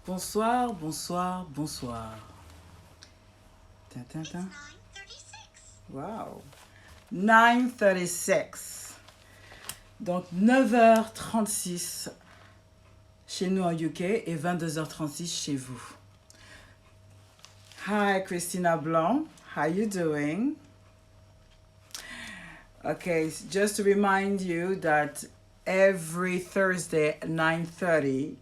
Bonsoir, bonsoir, bonsoir. Wow. 9:36. Donc 9h36 chez nous en UK et 22h36 chez vous. Hi Christina Blanc, how you doing? Okay, just to remind you that every Thursday at 9:30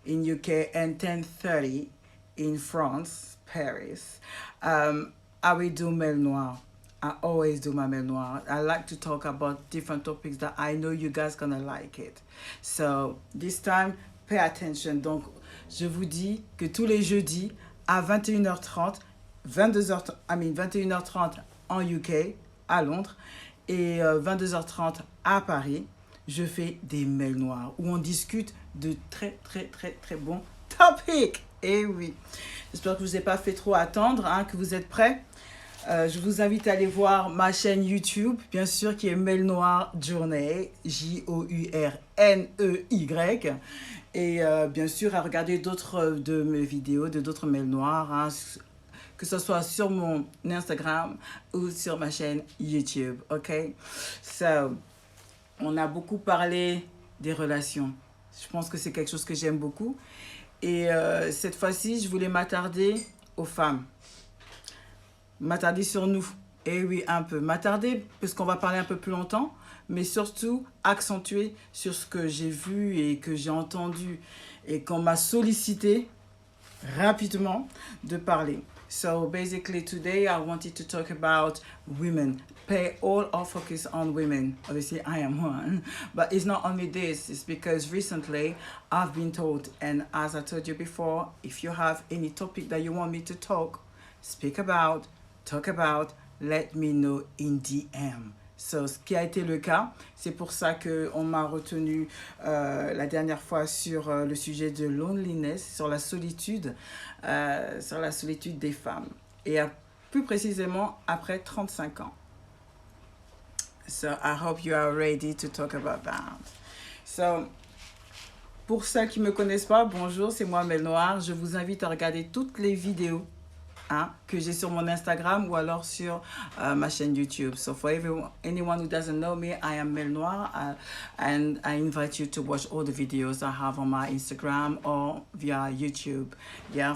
in UK and 10:30 in France, Paris, I will do Mail Noir. I always do my Mail Noir. I like to talk about different topics that I know you guys gonna like it. So this time, pay attention. Donc, je vous dis que tous les jeudis à 21h30, 21h30 en UK, à Londres, et 22h30 à Paris, je fais des mails noirs où on discute de très bons topics. Et oui, j'espère que je ne vous ai pas fait trop attendre, hein, que vous êtes prêts. Je vous invite à aller voir ma chaîne YouTube, bien sûr, qui est Mail Noir Journey, Journey. Et bien sûr, à regarder d'autres de mes vidéos, d'autres mails noirs, hein, que ce soit sur mon Instagram ou sur ma chaîne YouTube, ok? So, on a beaucoup parlé des relations. Je pense que c'est quelque chose que j'aime beaucoup. Et cette fois-ci, je voulais m'attarder aux femmes. M'attarder sur nous. Et oui, un peu. M'attarder, parce qu'on va parler un peu plus longtemps, mais surtout accentuer sur ce que j'ai vu et que j'ai entendu et qu'on m'a sollicité rapidement de parler. So basically today I wanted to talk about women. Pay all our focus on women. Obviously I am one. But it's not only this, it's because recently I've been told, and as I told you before, if you have any topic that you want me to speak about, talk about, let me know in DM. So, ce qui a été le cas, c'est pour ça qu'on m'a retenu la dernière fois sur le sujet de loneliness, sur la solitude des femmes. Et plus précisément après 35 ans. So, I hope you are ready to talk about that. So, pour ceux qui ne me connaissent pas, bonjour, c'est moi Mel Noir. Je vous invite à regarder toutes les vidéos que j'ai sur mon Instagram ou alors sur ma chaîne YouTube. So for anyone who doesn't know me, I am Mel Noir, and I invite you to watch all the videos I have on my Instagram or via YouTube,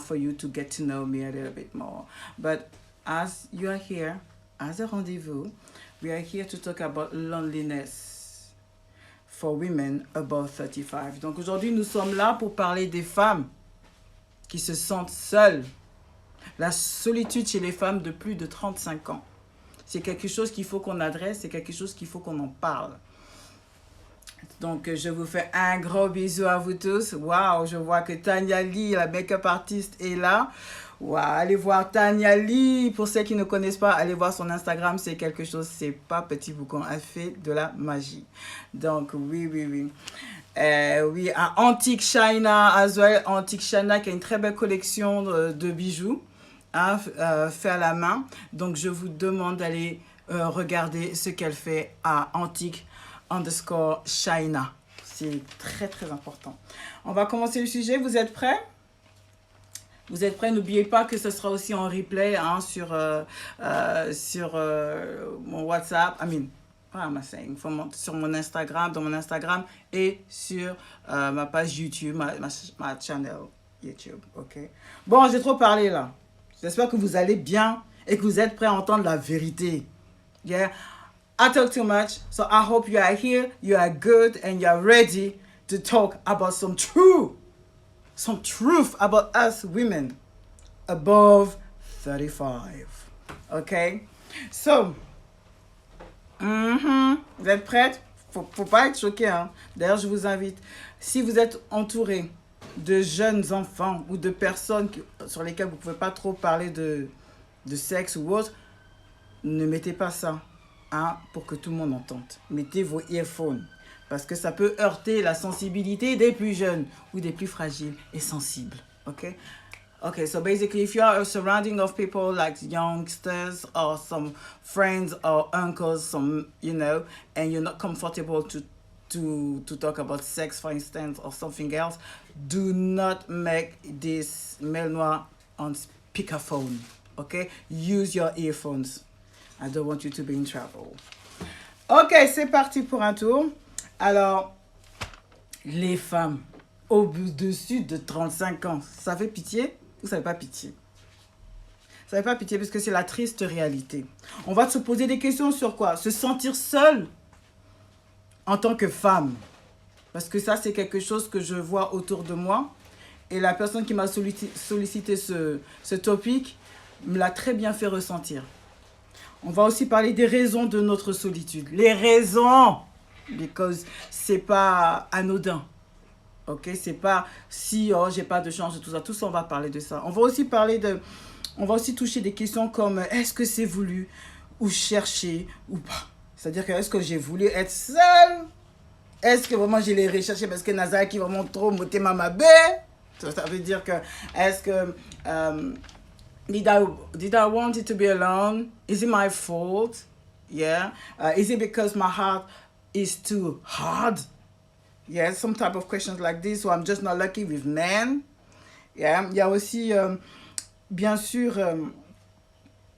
for you to get to know me a little bit more. But as you are here, as a rendezvous, we are here to talk about loneliness for women above 35. Donc aujourd'hui, nous sommes là pour parler des femmes qui se sentent seules. La solitude chez les femmes de plus de 35 ans. C'est quelque chose qu'il faut qu'on adresse, c'est quelque chose qu'il faut qu'on en parle. Donc, je vous fais un gros bisou à vous tous. Waouh, je vois que Tania Lee, la make-up artiste, est là. Waouh, allez voir Tania Lee. Pour ceux qui ne connaissent pas, allez voir son Instagram. C'est quelque chose, c'est pas petit boucan. Elle fait de la magie. Donc, oui. Oui, à Antique China, as well. Antique China qui a une très belle collection de bijoux. Fait à la main. Donc, je vous demande d'aller regarder ce qu'elle fait à Antique_China. C'est très important. On va commencer le sujet. Vous êtes prêts? Vous êtes prêts? N'oubliez pas que ce sera aussi en replay sur mon WhatsApp. What am I saying? Sur mon Instagram, dans mon Instagram et sur ma page YouTube, ma channel YouTube. Ok? Bon, j'ai trop parlé là. J'espère que vous allez bien et que vous êtes prêts à entendre la vérité. Yeah, I talk too much, so I hope you are here, you are good, and you are ready to talk about some truth about us women above 35. Okay? So, vous êtes prêtes? Faut pas être choqué, hein. D'ailleurs, je vous invite, si vous êtes entouré de jeunes enfants ou de personnes sur lesquelles vous ne pouvez pas trop parler de sexe ou autre, ne mettez pas ça pour que tout le monde entende. Mettez vos earphones parce que ça peut heurter la sensibilité des plus jeunes ou des plus fragiles et sensibles. Okay? Okay, so basically if you are a surrounding of people like youngsters or some friends or uncles, and you're not comfortable to to talk about sex, for instance, or something else, do not make this mail noir on speakerphone. Okay? Use your earphones. I don't want you to be in trouble. Ok, c'est parti pour un tour. Alors, les femmes au-dessus de 35 ans, ça fait pitié ou ça fait pas pitié? Ça fait pas pitié parce que c'est la triste réalité. On va se poser des questions sur quoi? Se sentir seule en tant que femme. Parce que ça, c'est quelque chose que je vois autour de moi. Et la personne qui m'a sollicité ce topic me l'a très bien fait ressentir. On va aussi parler des raisons de notre solitude. Les raisons! Because c'est pas anodin. Ok? C'est pas si, oh, j'ai pas de chance et tout ça. Tout ça, on va parler de ça. On va aussi parler de... On va aussi toucher des questions comme est-ce que c'est voulu ou cherché ou pas? C'est-à-dire que est-ce que j'ai voulu être seule? Est-ce que vraiment je l'ai recherché parce que Nazar qui vraiment trop moté ma bête? Ça veut dire que est-ce que did I want it to be alone? Is it my fault? Yeah. Is it because my heart is too hard? Yeah, some type of questions like this. So I'm just not lucky with men. Yeah. Il y a aussi bien sûr,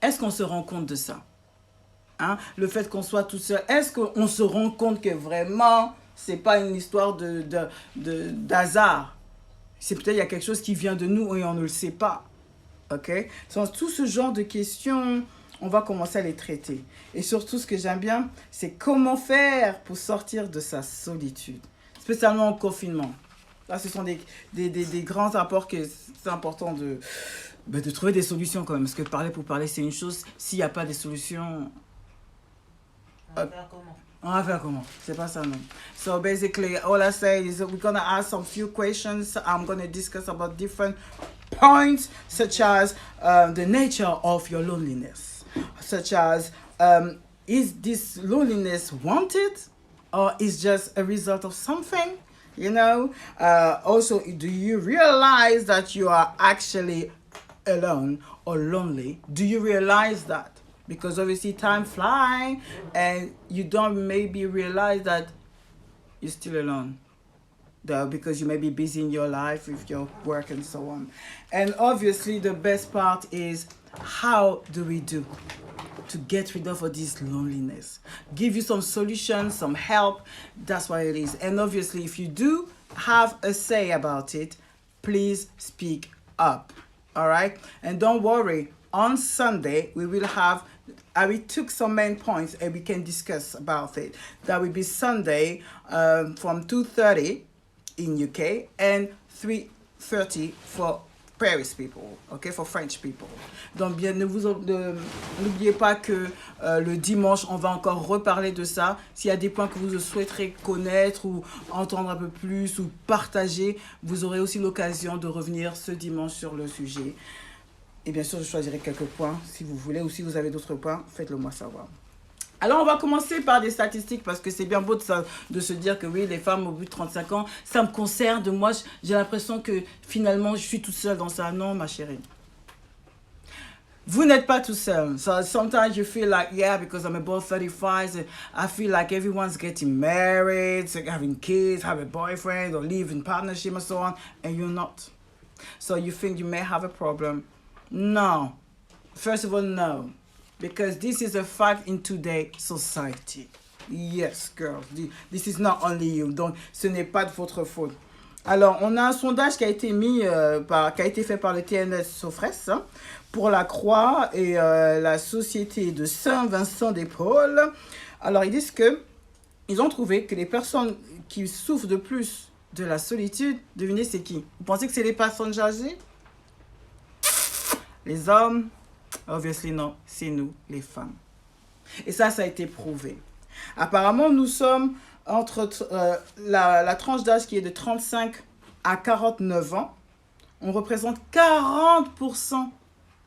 est-ce qu'on se rend compte de ça? Hein? Le fait qu'on soit tout seul, est-ce qu'on se rend compte que vraiment, c'est pas une histoire d'hasard? C'est peut-être il y a quelque chose qui vient de nous et on ne le sait pas. Ok? Donc, tout ce genre de questions, on va commencer à les traiter. Et surtout, ce que j'aime bien, c'est comment faire pour sortir de sa solitude, spécialement au confinement. Là, ce sont des grands apports que c'est important de trouver des solutions quand même. Parce que parler pour parler, c'est une chose. S'il n'y a pas de solutions... On va faire comment? On va faire comment? C'est pas ça, non. So basically, all I say is we're going to ask some few questions. I'm going to discuss about different points, such as the nature of your loneliness. Such as, is this loneliness wanted? Or is just a result of something? You know? Also, do you realize that you are actually alone or lonely? Do you realize that? Because obviously time flies and you don't maybe realize that you're still alone. Because you may be busy in your life with your work and so on. And obviously the best part is how do we do to get rid of this loneliness? Give you some solutions, some help. That's what it is. And obviously if you do have a say about it, please speak up. All right? And don't worry, on Sunday we will have we took some main points and we can discuss about it. That will be Sunday from 2:30 in UK and 3:30 for Paris people, okay, for French people. Donc bien, n'oubliez pas que le dimanche, on va encore reparler de ça. S'il y a des points que vous souhaiterez connaître ou entendre un peu plus ou partager, vous aurez aussi l'occasion de revenir ce dimanche sur le sujet. Et bien sûr, je choisirai quelques points si vous voulez ou si vous avez d'autres points, faites-le moi savoir. Alors, on va commencer par des statistiques parce que c'est bien beau de se dire que oui, les femmes au bout de 35 ans, ça me concerne. Moi, j'ai l'impression que finalement, je suis toute seule dans ça. Non, ma chérie. Vous n'êtes pas tout seul. So sometimes you feel like, yeah, because I'm about 35, I feel like everyone's getting married, having kids, have a boyfriend, or live in partnership and so on, and you're not. So you think you may have a problem. No. First of all, no. Because this is a fact in today's society. Yes, girls. This is not only you. Donc, ce n'est pas de votre faute. Alors, on a un sondage qui a été qui a été fait par le TNS Sofres pour la Croix et la Société de Saint-Vincent-des-Pauls. Alors, ils disent que ils ont trouvé que les personnes qui souffrent de plus de la solitude, devinez c'est qui? Vous pensez que c'est les personnes âgées? Les hommes? Obviously non, c'est nous, les femmes. Et ça a été prouvé. Apparemment, nous sommes entre la tranche d'âge qui est de 35 à 49 ans. On représente 40%.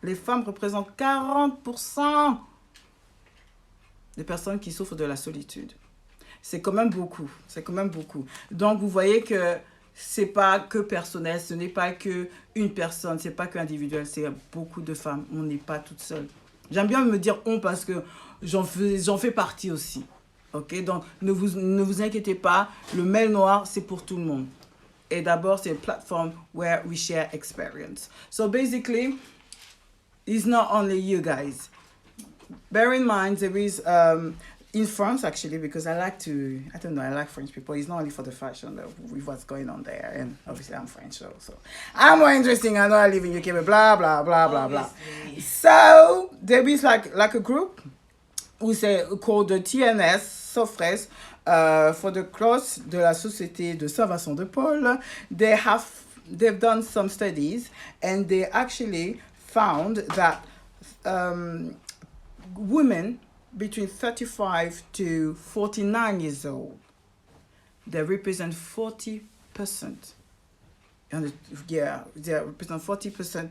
Les femmes représentent 40% des personnes qui souffrent de la solitude. C'est quand même beaucoup. C'est quand même beaucoup. Donc, vous voyez que c'est pas que personnel, ce n'est pas que une personne, c'est pas que individuel, c'est beaucoup de femmes. On n'est pas toutes seules. J'aime bien me dire on parce que j'en fais partie aussi. Ok, donc ne vous inquiétez pas, le mail noir, c'est pour tout le monde. Et d'abord, c'est une plateforme where we share experience. So basically, it's not only you guys. Bear in mind, there is, in France actually, because I like French people. It's not only for the fashion with what's going on there. And obviously I'm French, so I'm more interesting. I know I live in UK, but blah, blah, blah, blah, blah. So there is like a group who say called the TNS, Sofres, for the clothes de la Société de Saint-Vincent de Paul. They've done some studies and they actually found that women between 35 to 49 years old, they represent 40%. And yeah, they represent 40%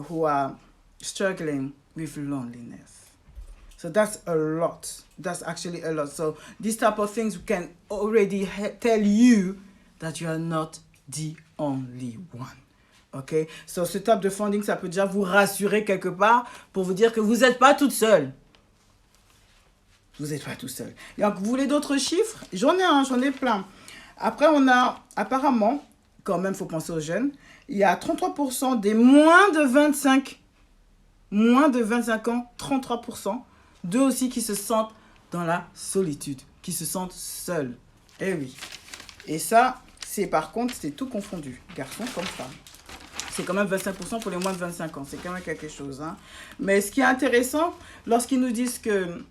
who are struggling with loneliness. So that's a lot. That's actually a lot. So these type of things can already tell you that you are not the only one. Ok, so ce type de funding, ça peut déjà vous rassurer quelque part pour vous dire que vous n'êtes pas toute seule. Vous n'êtes pas tout seul. Et donc, vous voulez d'autres chiffres? J'en ai plein. Après, on a apparemment, quand même, il faut penser aux jeunes, il y a 33% des moins de 25 ans, 33%, d'eux aussi qui se sentent dans la solitude, qui se sentent seuls. Eh oui. Et ça, par contre, c'est tout confondu, garçons comme femmes. C'est quand même 25% pour les moins de 25 ans. C'est quand même quelque chose. Hein. Mais ce qui est intéressant, lorsqu'ils nous disent que...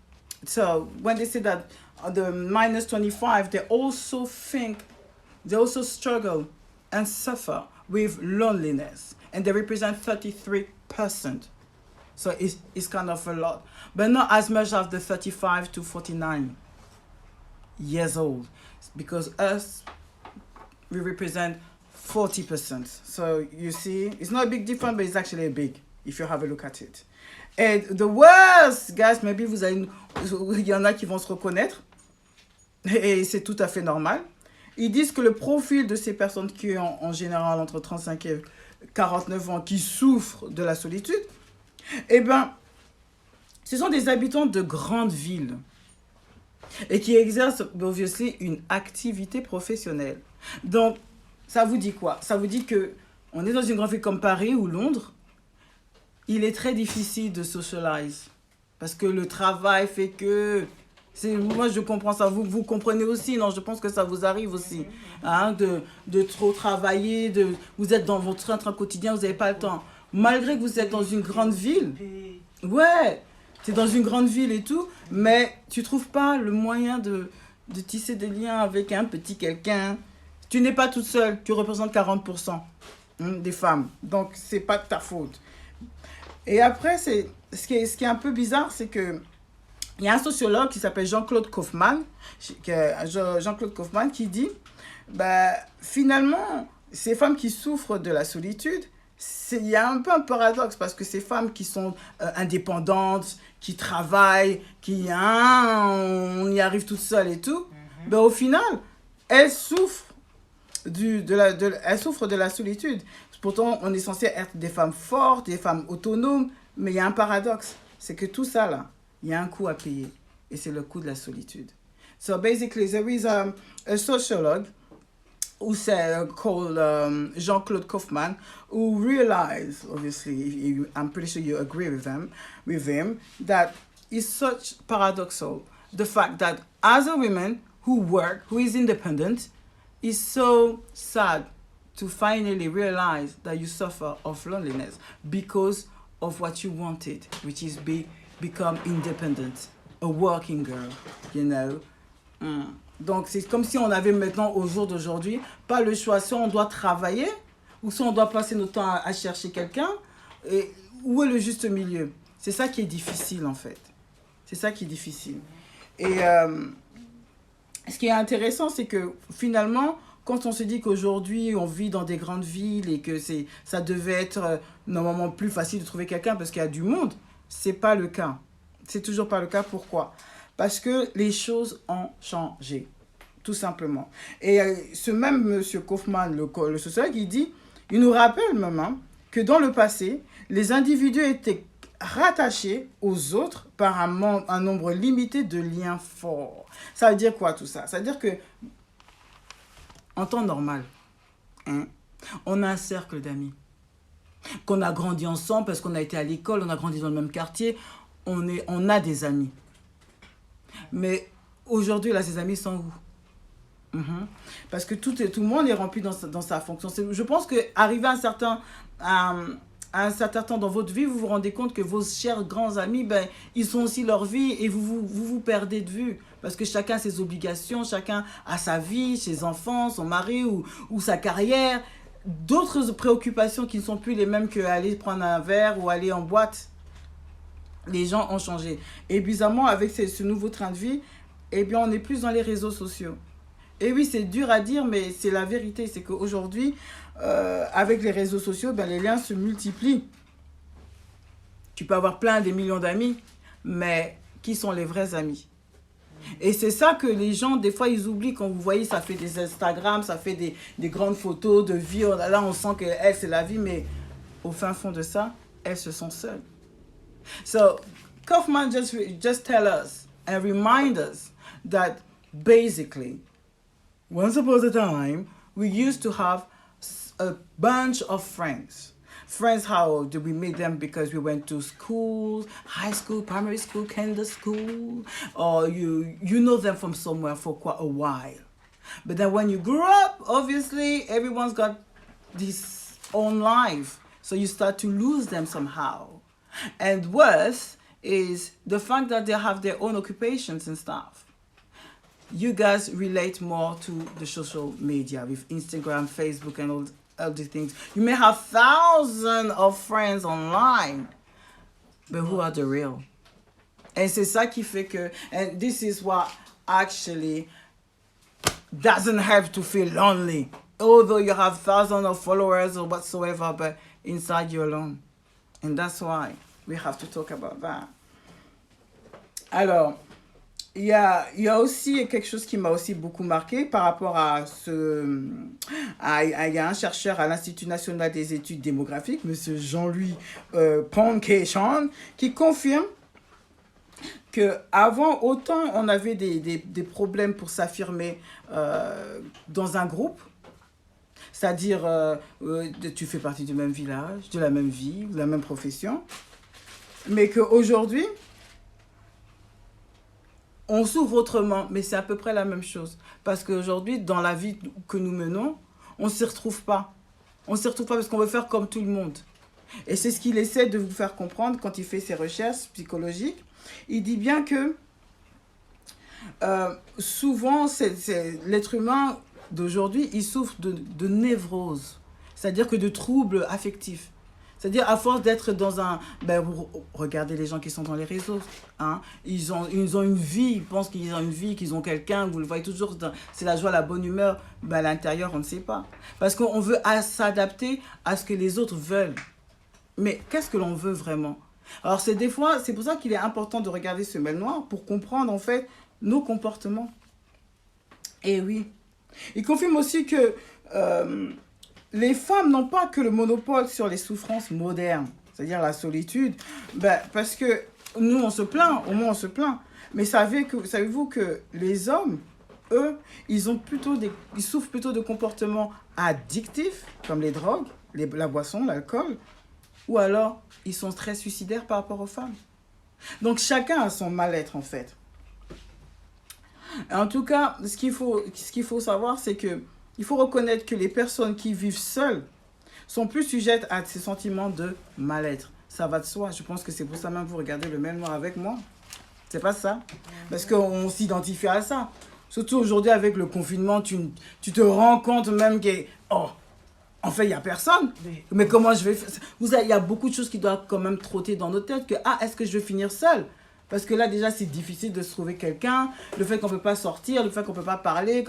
So, when they say that the minus 25, they also struggle and suffer with loneliness. And they represent 33%. So, it's kind of a lot. But not as much as the 35 to 49 years old. Because us, we represent 40%. So you see, it's not a big difference, but it's actually a big if you have a look at it. And the worst, guys, maybe il y en a qui vont se reconnaître, et c'est tout à fait normal. Ils disent que le profil de ces personnes qui ont en général entre 35 et 49 ans, qui souffrent de la solitude, eh ben, ce sont des habitants de grandes villes et qui exercent, obviously, une activité professionnelle. Donc, ça vous dit quoi? Ça vous dit que on est dans une grande ville comme Paris ou Londres, il est très difficile de socialize. Parce que le travail fait que... Moi, je comprends ça. Vous comprenez aussi, non? Je pense que ça vous arrive aussi. Hein, de trop travailler, vous êtes dans votre train quotidien, vous n'avez pas le temps. Malgré que vous êtes dans une grande ville. Ouais, tu es dans une grande ville et tout, mais tu ne trouves pas le moyen de tisser des liens avec un petit quelqu'un. Tu n'es pas toute seule, tu représentes 40% des femmes. Donc, ce n'est pas de ta faute. Et après, ce qui est un peu bizarre, c'est que il y a un sociologue qui s'appelle Jean-Claude Kaufmann, qui dit, finalement, ces femmes qui souffrent de la solitude, il y a un peu un paradoxe parce que ces femmes qui sont indépendantes, qui travaillent, on y arrive toutes seules et tout, au final, elles souffrent elles souffrent de la solitude. Pourtant, on est censé être des femmes fortes, des femmes autonomes, mais il y a un paradoxe. C'est que tout ça, là, il y a un coût à payer. Et c'est le coût de la solitude. So basically, there is a sociologue called Jean-Claude Kaufmann, who realized, obviously, I'm pretty sure you agree with him, that it's such paradoxal. The fact that as a woman who is independent, it's so sad to finally realize that you suffer of loneliness because of what you wanted, which is become independent, a working girl, you know. Donc, c'est comme si on avait maintenant, au jour d'aujourd'hui, pas le choix. Soit on doit travailler, ou soit on doit passer notre temps à chercher quelqu'un. Et où est le juste milieu? C'est ça qui est difficile, en fait. C'est ça qui est difficile. Et ce qui est intéressant, c'est que finalement, quand on se dit qu'aujourd'hui, on vit dans des grandes villes et que ça devait être normalement plus facile de trouver quelqu'un parce qu'il y a du monde, c'est pas le cas. C'est toujours pas le cas. Pourquoi? Parce que les choses ont changé, tout simplement. Et ce même monsieur Kaufmann, le sociologue, il nous rappelle même que dans le passé, les individus étaient rattaché aux autres par un nombre limité de liens forts. Ça veut dire quoi tout ça? Ça veut dire que, en temps normal, hein, on a un cercle d'amis, qu'on a grandi ensemble parce qu'on a été à l'école, on a grandi dans le même quartier, on a des amis. Mais aujourd'hui, là, ces amis sont où? Parce que tout le monde est rempli dans sa fonction. Je pense qu'arrivé à un certain temps dans votre vie, vous vous rendez compte que vos chers grands amis, ben, ils sont aussi leur vie et vous perdez de vue. Parce que chacun a ses obligations, chacun a sa vie, ses enfants, son mari ou sa carrière. D'autres préoccupations qui ne sont plus les mêmes qu'aller prendre un verre ou aller en boîte. Les gens ont changé. Et bizarrement, avec ce nouveau train de vie, eh bien, on est plus dans les réseaux sociaux. Et oui, c'est dur à dire, mais c'est la vérité. C'est qu'aujourd'hui, avec les réseaux sociaux, ben, les liens se multiplient. Tu peux avoir des millions d'amis, mais qui sont les vrais amis? Et c'est ça que les gens, des fois, ils oublient. Quand vous voyez, ça fait des Instagram, ça fait des grandes photos de vie. Là, on sent qu'elle, c'est la vie, mais au fin fond de ça, elles se sont seules. So, Kaufman just tell us and remind us that basically, once upon a time, we used to have a bunch of friends. Friends, how did we meet them? Because we went to school, high school, primary school, kinder school, or you know them from somewhere for quite a while. But then when you grew up, obviously, everyone's got this own life. So you start to lose them somehow. And worse is the fact that they have their own occupations and stuff. You guys relate more to the social media with Instagram, Facebook, and all these things. You may have thousands of friends online, but who are the real? And c'est ça qui fait que, and this is what actually doesn't have to feel lonely. Although you have thousands of followers or whatsoever, but inside you're alone. And that's why we have to talk about that. Alors, il y a aussi quelque chose qui m'a aussi beaucoup marqué par rapport à il y a un chercheur à l'Institut national des études démographiques, M. Jean-Louis Poncachan, qui confirme qu'avant, autant on avait des problèmes pour s'affirmer dans un groupe, c'est-à-dire tu fais partie du même village, de la même vie, de la même profession, mais qu'aujourd'hui, on s'ouvre autrement, mais c'est à peu près la même chose. Parce qu'aujourd'hui, dans la vie que nous menons, on ne s'y retrouve pas. On ne s'y retrouve pas parce qu'on veut faire comme tout le monde. Et c'est ce qu'il essaie de vous faire comprendre quand il fait ses recherches psychologiques. Il dit bien que souvent, l'être humain d'aujourd'hui, il souffre de névrose. C'est-à-dire que de troubles affectifs. C'est-à-dire, à force d'être dans un... regardez les gens qui sont dans les réseaux. Hein, ils ont une vie, ils pensent qu'ils ont une vie, qu'ils ont quelqu'un. Vous le voyez toujours, c'est la joie, la bonne humeur. À l'intérieur, on ne sait pas. Parce qu'on veut s'adapter à ce que les autres veulent. Mais qu'est-ce que l'on veut vraiment? Alors, c'est pour ça qu'il est important de regarder ce mail noir pour comprendre, en fait, nos comportements. Et oui. Il confirme aussi que... les femmes n'ont pas que le monopole sur les souffrances modernes, c'est-à-dire la solitude, parce que nous, on se plaint, au moins on se plaint. Mais savez-vous que les hommes, eux, ils souffrent plutôt de comportements addictifs, comme les drogues, la boisson, l'alcool, ou alors ils sont très suicidaires par rapport aux femmes. Donc chacun a son mal-être, en fait. En tout cas, ce qu'il faut savoir, c'est que il faut reconnaître que les personnes qui vivent seules sont plus sujettes à ces sentiments de mal-être. Ça va de soi. Je pense que c'est pour ça même que vous regardez le mail noir avec moi. C'est pas ça? Parce qu'on s'identifie à ça. Surtout aujourd'hui avec le confinement, tu te rends compte même que, en fait, il n'y a personne. Mais comment je vais faire? Il y a beaucoup de choses qui doivent quand même trotter dans nos têtes. Est-ce que je vais finir seule? Parce que là, déjà, c'est difficile de se trouver quelqu'un. Le fait qu'on ne peut pas sortir, le fait qu'on ne peut pas parler,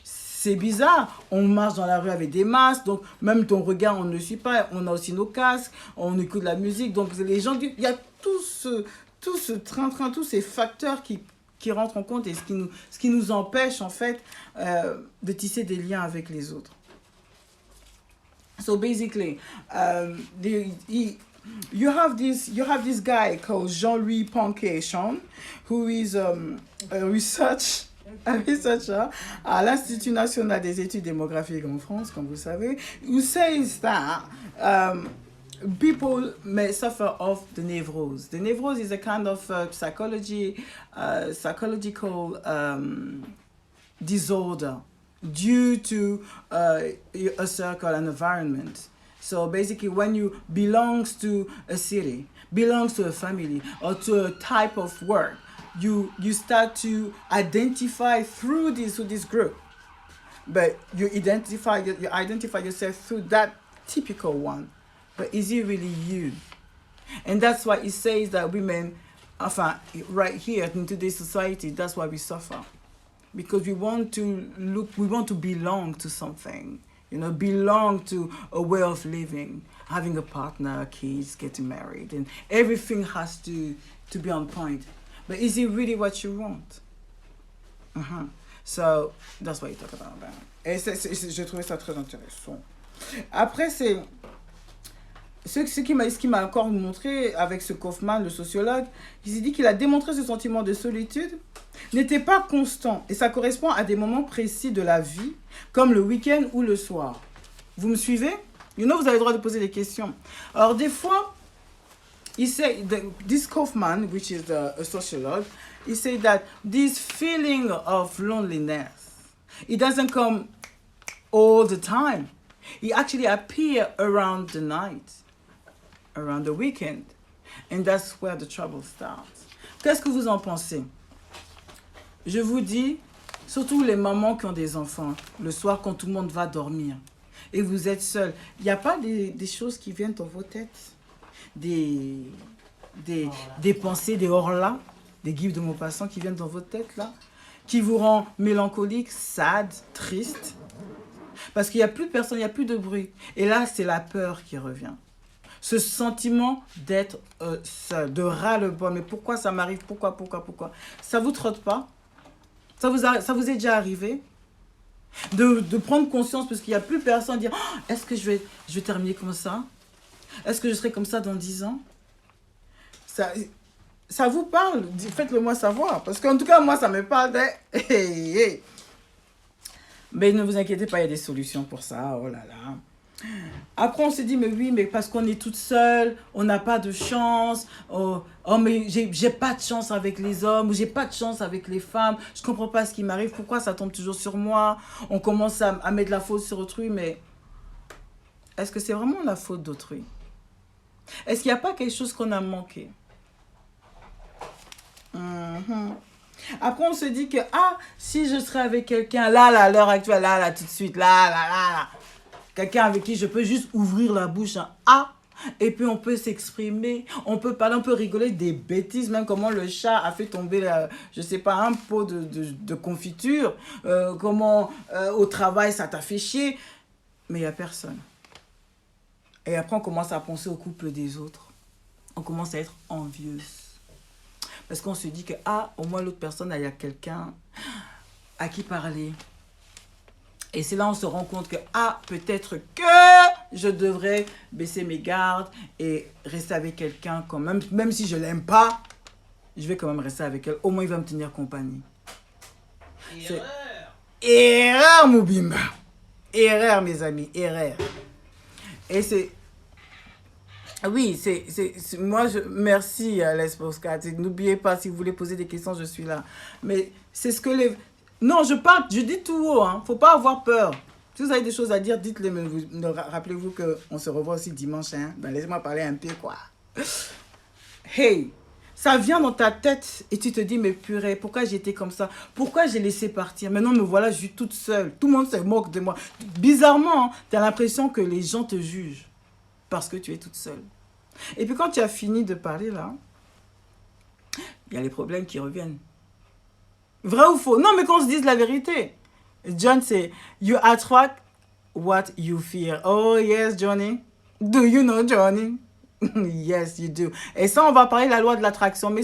c'est bizarre. On marche dans la rue avec des masques, donc même ton regard, on ne le suit pas. On a aussi nos casques, on écoute de la musique. Donc les gens, il y a tout ce train-train, tous ces facteurs qui rentrent en compte et ce qui nous empêche, en fait, de tisser des liens avec les autres. So basically, you have this guy called Jean-Louis Panquet-Chon, who is a researcher à l'Institut national des études démographiques en France, comme vous savez, who says that people may suffer of the nevrose. The nevrose is a kind of psychological disorder due to a circle and environment. So basically, when you belongs to a city, belongs to a family, or to a type of work, you start to identify through this group. But you identify yourself through that typical one. But is it really you? And that's why it says that women, right here in today's society, that's why we suffer. Because we want to belong to something, belong to a way of living, having a partner, kids, getting married, and everything has to be on point. But is it really what you want? So, that's what you talk about. Et je trouvais ça très intéressant. Après, c'est... Ce qui m'a encore montré avec ce Kaufman, le sociologue, il s'est dit qu'il a démontré ce sentiment de solitude n'était pas constant et ça correspond à des moments précis de la vie, comme le week-end ou le soir. Vous me suivez? Vous avez le droit de poser des questions. Alors, des fois, il sait, this Kaufman, which is a sociologue, he said that this feeling of loneliness, it doesn't come all the time. It actually appears around the night, around the weekend. And that's where the trouble starts. Qu'est-ce que vous en pensez? Je vous dis, surtout les mamans qui ont des enfants, le soir quand tout le monde va dormir, et vous êtes seul, il n'y a pas des choses qui viennent dans vos têtes? Des pensées, des hors-là, des Guy de Maupassant qui viennent dans votre tête, là, qui vous rend mélancolique, sad, triste? Parce qu'il n'y a plus de personne, il n'y a plus de bruit. Et là, c'est la peur qui revient. Ce sentiment d'être seul, de ras-le-bol. Mais pourquoi ça m'arrive? Pourquoi? Ça vous trotte pas? Ça vous est déjà arrivé? De prendre conscience parce qu'il n'y a plus personne, dire oh, est-ce que je vais terminer comme ça? Est-ce que je serai comme ça dans 10 ans? Ça vous parle? Faites-le moi savoir. Parce qu'en tout cas, moi, ça me parle. Mais ne vous inquiétez pas, il y a des solutions pour ça. Oh là là. Après, on se dit, mais oui, mais parce qu'on est toute seule, on n'a pas de chance. Oh mais j'ai pas de chance avec les hommes, ou j'ai pas de chance avec les femmes. Je comprends pas ce qui m'arrive. Pourquoi ça tombe toujours sur moi? On commence à mettre la faute sur autrui, mais est-ce que c'est vraiment la faute d'autrui? Est-ce qu'il n'y a pas quelque chose qu'on a manqué? Après, on se dit que, si je serais avec quelqu'un, là, à l'heure actuelle, là, tout de suite, là. Quelqu'un avec qui je peux juste ouvrir la bouche, et puis on peut s'exprimer, on peut parler, on peut rigoler des bêtises, même comment le chat a fait tomber, je sais pas, un pot de confiture, comment au travail ça t'a fait chier, mais il n'y a personne. Et après, on commence à penser au couple des autres. On commence à être envieuse. Parce qu'on se dit que, au moins l'autre personne, il y a quelqu'un à qui parler. Et c'est là on se rend compte que, peut-être que je devrais baisser mes gardes et rester avec quelqu'un quand même. Même si je ne l'aime pas, je vais quand même rester avec elle. Au moins, il va me tenir compagnie. Erreur, Moubimba. Erreur, mes amis, erreur. Et c'est... Oui, moi, merci l'espace 4. N'oubliez pas, si vous voulez poser des questions, je suis là. Mais c'est ce que les... Non, je dis tout haut, faut pas avoir peur. Si vous avez des choses à dire, dites-les, mais rappelez-vous qu'on se revoit aussi dimanche, Ben, laissez-moi parler un peu, quoi. Hey, ça vient dans ta tête et tu te dis, mais purée, pourquoi j'étais comme ça? Pourquoi j'ai laissé partir? Maintenant, me voilà, je suis toute seule. Tout le monde se moque de moi. Bizarrement, tu as l'impression que les gens te jugent parce que tu es toute seule. Et puis quand tu as fini de parler, là, il y a les problèmes qui reviennent. Vrai ou faux? Non, mais qu'on se dise la vérité. John, c'est you attract what you fear. Oh, yes, Johnny. Do you know, Johnny? Yes, you do. Et ça, on va parler de la loi de l'attraction. Mais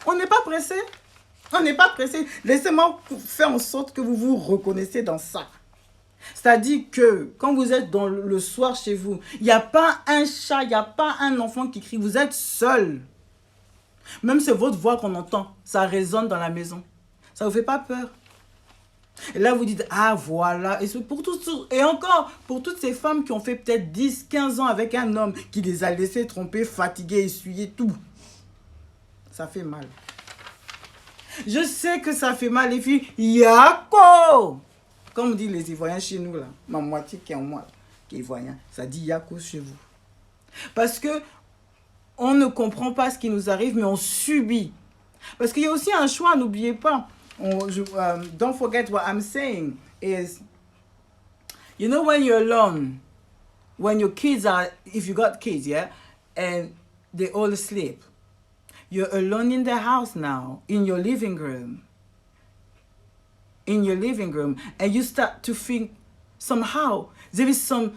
on n'est pas pressé. On n'est pas pressé. Laissez-moi faire en sorte que vous vous reconnaissiez dans ça. C'est-à-dire que quand vous êtes dans le soir chez vous, il n'y a pas un chat, il n'y a pas un enfant qui crie. Vous êtes seul. Même c'est votre voix qu'on entend. Ça résonne dans la maison. Ça ne vous fait pas peur. Et là, vous dites, ah voilà. Et encore, pour toutes ces femmes qui ont fait peut-être 10, 15 ans avec un homme qui les a laissés tromper, fatigués, essuyer, tout. Ça fait mal. Je sais que ça fait mal, les filles. Yako! Comme disent les Ivoiriens chez nous, là. Ma moitié qui est en moi, qui est Ivoirien. Ça dit Yako chez vous. Parce que on ne comprend pas ce qui nous arrive, mais on subit. Parce qu'il y a aussi un choix, n'oubliez pas. Don't forget what I'm saying is, you know when you're alone, when your kids are, if you got kids, yeah, and they all asleep, you're alone in the house now, in your living room, and you start to think somehow there is some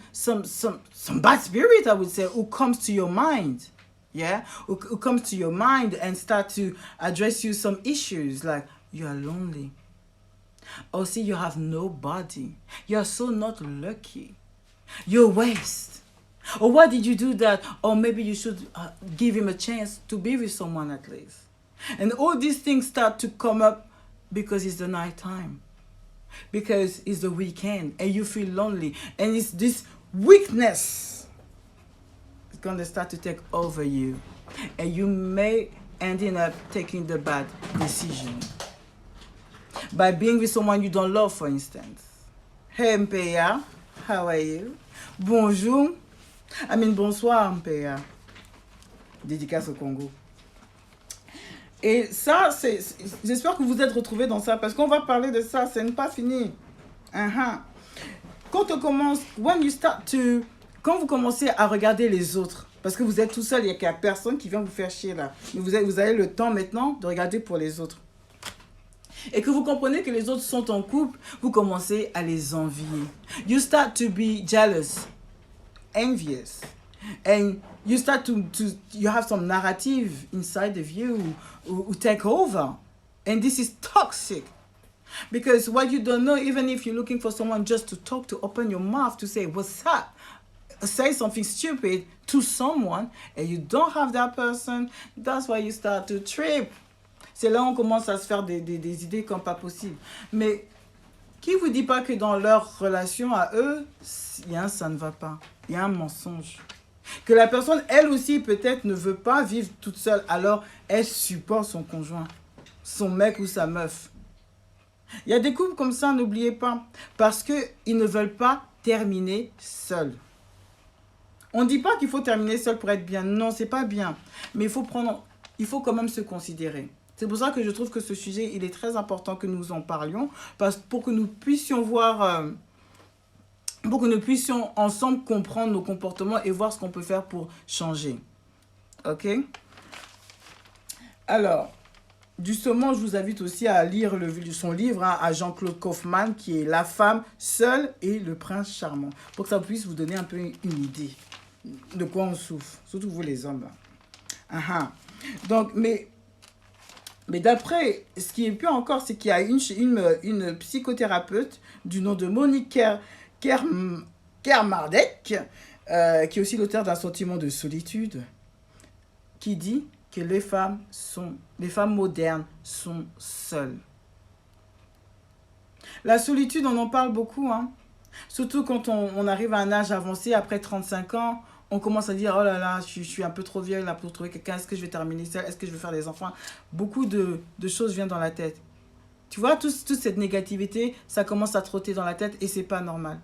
bad spirit, I would say, who comes to your mind. Yeah, who comes to your mind and start to address you some issues like you are lonely. Or see you have nobody. You are so not lucky. You're waste. Or why did you do that? Or maybe you should give him a chance to be with someone at least. And all these things start to come up because it's the night time. Because it's the weekend and you feel lonely. And it's this weakness going to start to take over you, and you may end up taking the bad decision by being with someone you don't love, for instance. Hey Mpeya, how are you? Bonjour. Bonsoir Mpeya. Dédicace au Congo. Et ça, j'espère que vous êtes retrouvés dans ça, parce qu'on va parler de ça, c'est pas fini. Quand on commence, quand vous commencez à regarder les autres, parce que vous êtes tout seul, il n'y a personne qui vient vous faire chier là. Mais vous avez le temps maintenant de regarder pour les autres. Et que vous comprenez que les autres sont en couple, vous commencez à les envier. You start to be jealous, envious. And you start you have some narrative inside of you who take over. And this is toxic. Because what you don't know, even if you're looking for someone just to talk, to open your mouth, to say, what's up? Say something stupid to someone and you don't have that person, that's why you start to trip. C'est là où on commence à se faire des idées comme pas possible. Mais qui vous dit pas que dans leur relation à eux, ça ne va pas. Il y a un mensonge. Que la personne, elle aussi, peut-être ne veut pas vivre toute seule. Alors, elle supporte son conjoint, son mec ou sa meuf. Il y a des couples comme ça, n'oubliez pas. Parce qu'ils ne veulent pas terminer seuls. On ne dit pas qu'il faut terminer seul pour être bien. Non, c'est pas bien. Mais il faut quand même se considérer. C'est pour ça que je trouve que ce sujet, il est très important que nous en parlions. Pour que nous puissions voir... pour que nous puissions ensemble comprendre nos comportements et voir ce qu'on peut faire pour changer. Ok? Alors, justement, je vous invite aussi à lire son livre à Jean-Claude Kaufmann, qui est La femme seule et le prince charmant. Pour que ça puisse vous donner un peu une idée de quoi on souffre. Surtout vous les hommes. Donc, mais d'après, ce qui est pire encore, c'est qu'il y a une psychothérapeute du nom de Monique Kermardek, qui est aussi l'auteur d'un sentiment de solitude, qui dit que les femmes modernes sont seules. La solitude, on en parle beaucoup, surtout quand on arrive à un âge avancé, après 35 ans, on commence à dire, oh là là, je suis un peu trop vieille là pour trouver quelqu'un, est-ce que je vais terminer seule, est-ce que je vais faire des enfants? Beaucoup de choses viennent dans la tête. Tu vois, toute cette négativité, ça commence à trotter dans la tête et c'est pas normal.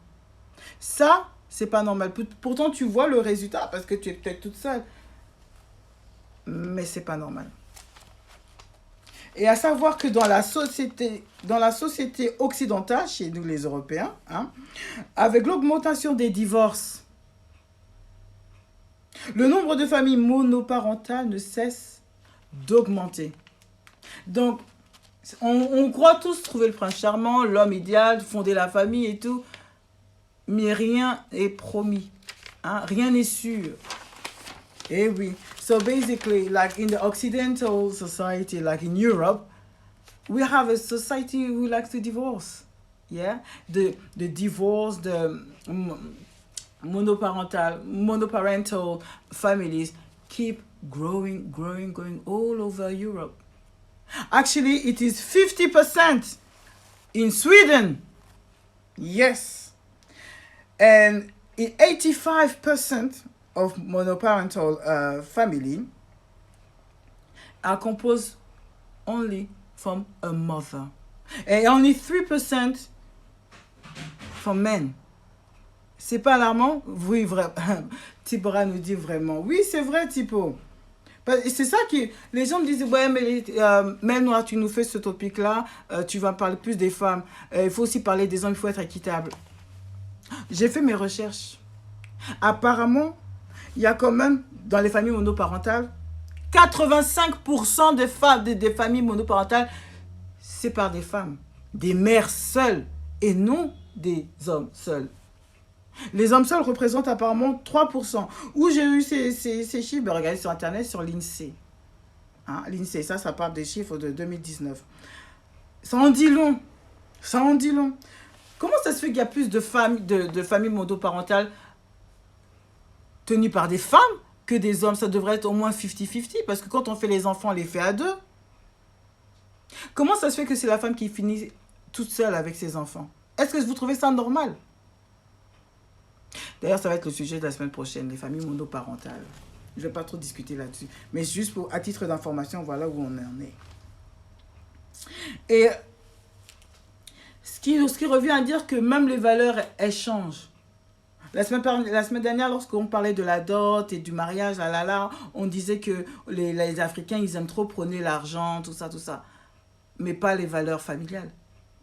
Ça, c'est pas normal. Pourtant, tu vois le résultat parce que tu es peut-être toute seule. Mais c'est pas normal. Et à savoir que dans la société occidentale, chez nous les Européens, avec l'augmentation des divorces, le nombre de familles monoparentales ne cesse d'augmenter. Donc, on croit tous trouver le prince charmant, l'homme idéal, fonder la famille et tout. Mais rien n'est promis. Rien n'est sûr. Eh oui. So basically, like in the Occidental society, like in Europe, we have a society who likes to divorce. yeah, the divorce, the monoparental families keep growing all over Europe. Actually, it is 50% in Sweden. Yes. And 85% of monoparental family are composed only from a mother. And only 3% from men. C'est pas alarmant? Oui, vrai. Tipora nous dit vraiment. Oui, c'est vrai, Tipo. C'est ça qui... Les gens me disent, ouais, mais même Noir, tu nous fais ce topic-là, tu vas parler plus des femmes. Il faut aussi parler des hommes, il faut être équitable. J'ai fait mes recherches. Apparemment, il y a quand même, dans les familles monoparentales, 85% des familles monoparentales, c'est par des femmes, des mères seules, et non des hommes seuls. Les hommes seuls représentent apparemment 3%. Où j'ai eu ces chiffres? Regardez sur Internet, sur l'INSEE. Hein, l'INSEE, ça parle des chiffres de 2019. Ça en dit long. Ça en dit long. Comment ça se fait qu'il y a plus de familles monoparentales tenues par des femmes que des hommes? Ça devrait être au moins 50-50, parce que quand on fait les enfants, on les fait à deux. Comment ça se fait que c'est la femme qui finit toute seule avec ses enfants? Est-ce que vous trouvez ça normal? D'ailleurs, ça va être le sujet de la semaine prochaine, les familles monoparentales. Je ne vais pas trop discuter là-dessus. Mais juste à titre d'information, voilà où on en est. Et ce qui revient à dire que même les valeurs, elles changent. La semaine dernière, lorsqu'on parlait de la dot et du mariage, on disait que les Africains, ils aiment trop prôner l'argent, tout ça. Mais pas les valeurs familiales.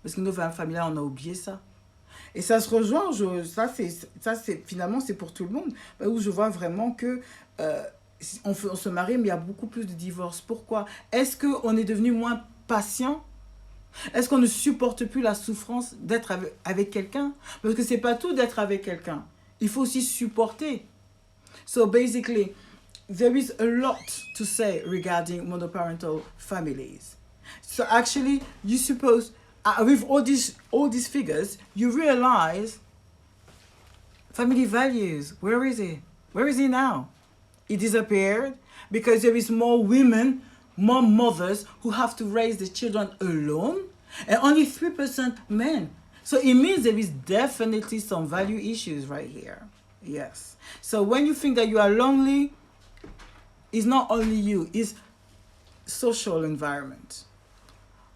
Parce que nos valeurs familiales, on a oublié ça. Et ça se rejoint, finalement, c'est pour tout le monde. Où je vois vraiment que on se marie, mais il y a beaucoup plus de divorces. Pourquoi? Est-ce qu'on est devenu moins patient? Est-ce qu'on ne supporte plus la souffrance d'être avec quelqu'un? Parce que c'est pas tout d'être avec quelqu'un. Il faut aussi supporter. So basically, there is a lot to say regarding monoparental families. So actually, you suppose... with all these figures, you realize family values. Where is it? Where is it now? It disappeared because there is more women, more mothers who have to raise the children alone, and only 3% men. So it means there is definitely some value issues right here. Yes. So when you think that you are lonely, it's not only you, it's social environment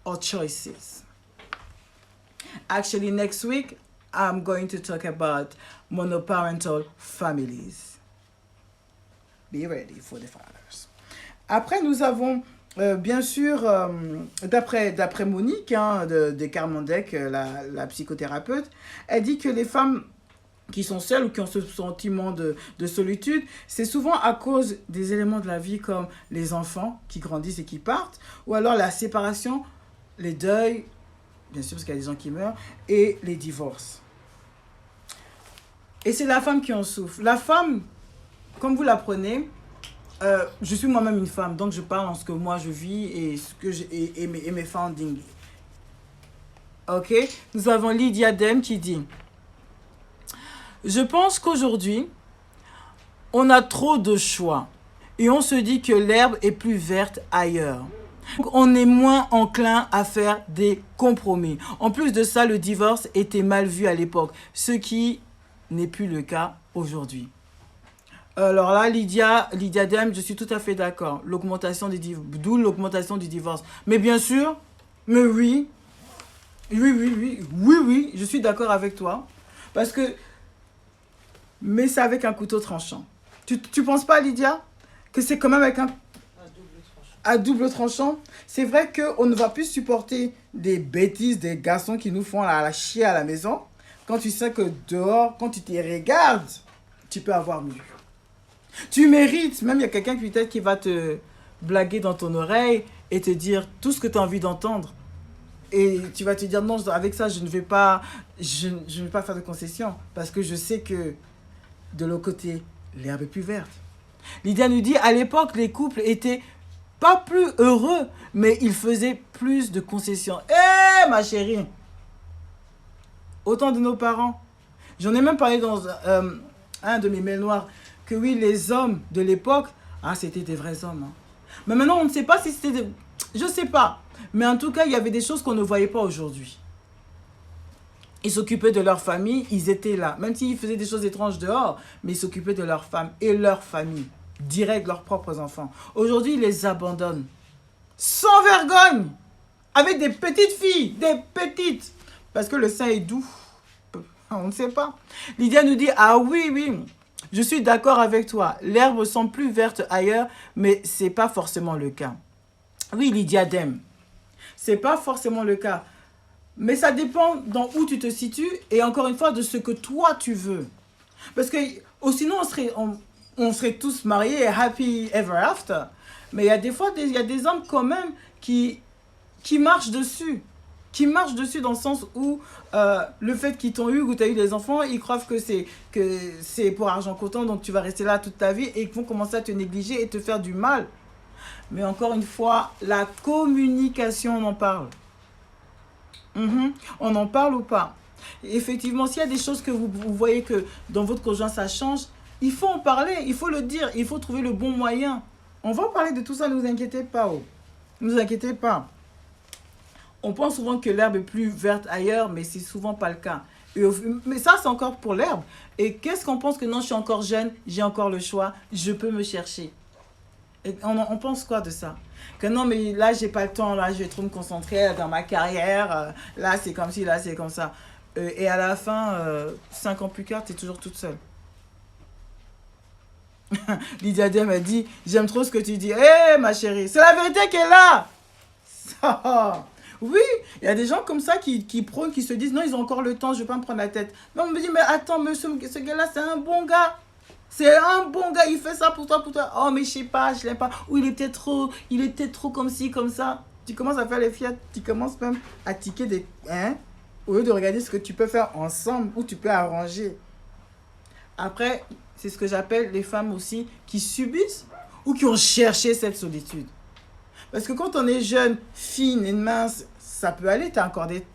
or choices. Actually, next week, I'm going to talk about monoparental families. Be ready for the fathers. Après, nous avons, bien sûr, d'après Monique, de Carmondec, la psychothérapeute, elle dit que les femmes qui sont seules ou qui ont ce sentiment de solitude, c'est souvent à cause des éléments de la vie comme les enfants qui grandissent et qui partent, ou alors la séparation, les deuils, bien sûr, parce qu'il y a des gens qui meurent, et les divorces. Et c'est la femme qui en souffre. La femme, comme vous l'apprenez, je suis moi-même une femme, donc je parle en ce que moi je vis et mes foundings. Ok? Nous avons Lydia Dem qui dit: je pense qu'aujourd'hui, on a trop de choix et on se dit que l'herbe est plus verte ailleurs. On est moins enclin à faire des compromis. En plus de ça, le divorce était mal vu à l'époque, ce qui n'est plus le cas aujourd'hui. Alors là, Lydia Dem, je suis tout à fait d'accord. D'où l'augmentation du divorce. Mais bien sûr, mais oui, je suis d'accord avec toi. Parce que, mais c'est avec un couteau tranchant. Tu penses pas, Lydia, que c'est quand même avec un... à double tranchant? C'est vrai qu'on ne va plus supporter des bêtises des garçons qui nous font la chier à la maison. Quand tu sais que dehors, quand tu te regardes, tu peux avoir mieux. Tu mérites. Même il y a quelqu'un peut-être qui va te blaguer dans ton oreille et te dire tout ce que tu as envie d'entendre. Et tu vas te dire non, avec ça, je ne vais pas faire de concession. Parce que je sais que de l'autre côté, l'herbe est plus verte. Lydia nous dit, à l'époque, les couples étaient pas plus heureux, mais ils faisaient plus de concessions. Eh, ma chérie! autant de nos parents. J'en ai même parlé dans un de mes mails noirs, que oui, les hommes de l'époque, ah, c'était des vrais hommes. Hein. Mais maintenant, on ne sait pas si c'était des... Je ne sais pas. Mais en tout cas, il y avait des choses qu'on ne voyait pas aujourd'hui. Ils s'occupaient de leur famille, ils étaient là. Même s'ils faisaient des choses étranges dehors, mais ils s'occupaient de leur femme et leur famille. Direct, leurs propres enfants. Aujourd'hui, ils les abandonnent. Sans vergogne. Avec des petites filles. Des petites. Parce que le sein est doux. On ne sait pas. Lydia nous dit, ah oui, oui. Je suis d'accord avec toi. L'herbe semble plus verte ailleurs, mais ce n'est pas forcément le cas. Oui, Lydia Dem. Ce n'est pas forcément le cas. Mais ça dépend dans où tu te situes et encore une fois de ce que toi tu veux. Parce que sinon on serait tous mariés et happy ever after. Mais il y a des fois, il y a des hommes quand même qui marchent dessus. Qui marchent dessus dans le sens où le fait qu'ils t'ont eu ou tu as eu des enfants, ils croient que c'est pour argent comptant, donc tu vas rester là toute ta vie et ils vont commencer à te négliger et te faire du mal. Mais encore une fois, la communication, on en parle. On en parle ou pas? Effectivement, s'il y a des choses que vous voyez que dans votre conjoint ça change, il faut en parler, il faut le dire, il faut trouver le bon moyen. On va parler de tout ça, ne vous inquiétez pas. Oh. Ne vous inquiétez pas. On pense souvent que l'herbe est plus verte ailleurs, mais c'est souvent pas le cas. Mais ça, c'est encore pour l'herbe. Et qu'est-ce qu'on pense que non, je suis encore jeune, j'ai encore le choix, je peux me chercher. Et on pense quoi de ça? Que non, mais là, j'ai pas le temps, là, je vais trop me concentrer dans ma carrière, là, c'est comme ci, là, c'est comme ça. Et à la fin, 5 ans plus tard, tu es toujours toute seule. Lydia Dem a dit, j'aime trop ce que tu dis. Hé, ma chérie, c'est la vérité qui est là. Oui, il y a des gens comme ça qui prônent, qui se disent, non, ils ont encore le temps, je vais pas me prendre la tête. Mais on me dit, mais attends, monsieur, ce gars-là, c'est un bon gars. C'est un bon gars, il fait ça pour toi, pour toi. Oh, mais je sais pas, je l'aime pas. Ou il est peut-être trop comme ci, comme ça. Tu commences à faire les fiettes, tu commences même à tiquer des... Hein? Au lieu de regarder ce que tu peux faire ensemble, ou tu peux arranger. Après, c'est ce que j'appelle les femmes aussi qui subissent ou qui ont cherché cette solitude. Parce que quand on est jeune, fine et mince, ça peut aller, tu as encore des...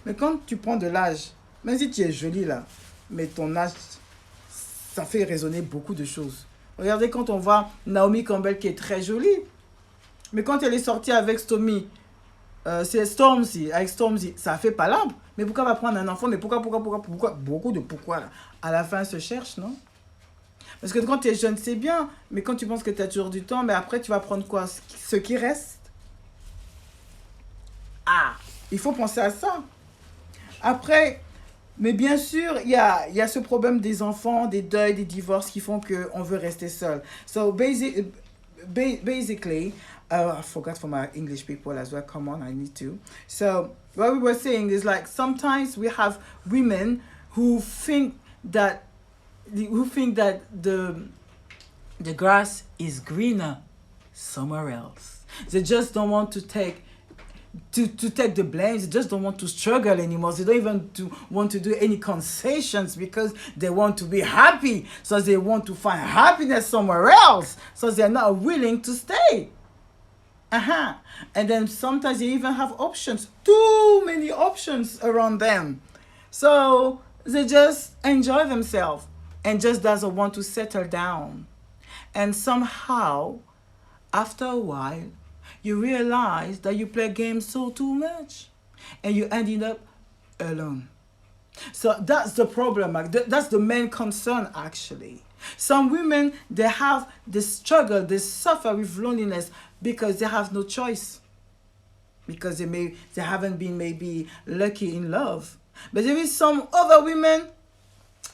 Mais quand tu prends de l'âge, même si tu es jolie là, mais ton âge... ça fait résonner beaucoup de choses. Regardez quand on voit Naomi Campbell qui est très jolie. Mais quand elle est sortie avec Stormzy, avec Stormzy, ça fait pas l'arbre. Mais pourquoi va prendre un enfant? Mais pourquoi? Beaucoup de pourquoi. Là. À la fin, elle se cherche, non? Parce que quand tu es jeune, c'est bien. Mais quand tu penses que tu as toujours du temps, mais après, tu vas prendre quoi? Ce qui reste? Ah, il faut penser à ça. Après... Mais bien sûr, il y a ce problème des enfants, des deuils, des divorces qui font qu'on veut rester seul. So basically, I forgot for my English people as well. Come on, I need to. So what we were saying is like sometimes we have women who think that the grass is greener somewhere else. They just don't want to take the blame. They just don't want to struggle anymore. They don't even want to do any concessions because they want to be happy. So they want to find happiness somewhere else. So they're not willing to stay. And then sometimes they even have options. Too many options around them. So they just enjoy themselves and just doesn't want to settle down. And somehow, after a while, you realize that you play games so too much and you ended up alone. So that's the problem. That's the main concern, actually. Some women, they have the struggle, they suffer with loneliness because they have no choice. Because they haven't been maybe lucky in love. But there is some other women,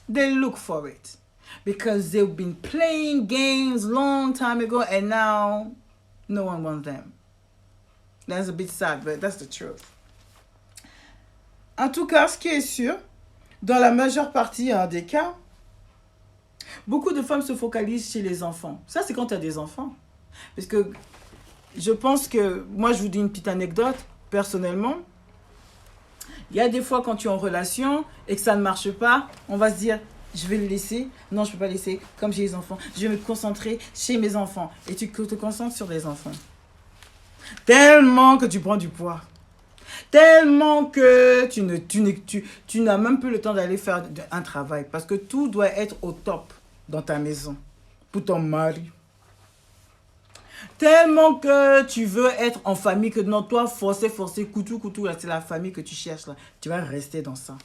they look for it. Because they've been playing games long time ago and now no one wants them. That's a bit sad, but that's the truth. En tout cas, ce qui est sûr, dans la majeure partie des cas, beaucoup de femmes se focalisent chez les enfants. Ça, c'est quand tu as des enfants. Parce que je pense que, moi, je vous dis une petite anecdote, personnellement. Il y a des fois, quand tu es en relation et que ça ne marche pas, on va se dire, je vais le laisser. Non, je ne peux pas laisser, comme j'ai les enfants. Je vais me concentrer chez mes enfants. Et tu te concentres sur les enfants. Tellement que tu prends du poids. Tellement que tu n'as même plus le temps d'aller faire un travail. Parce que tout doit être au top dans ta maison. Pour ton mari. Tellement que tu veux être en famille, que non, toi, forcer, coutou, là, c'est la famille que tu cherches, là. Tu vas rester dans ça.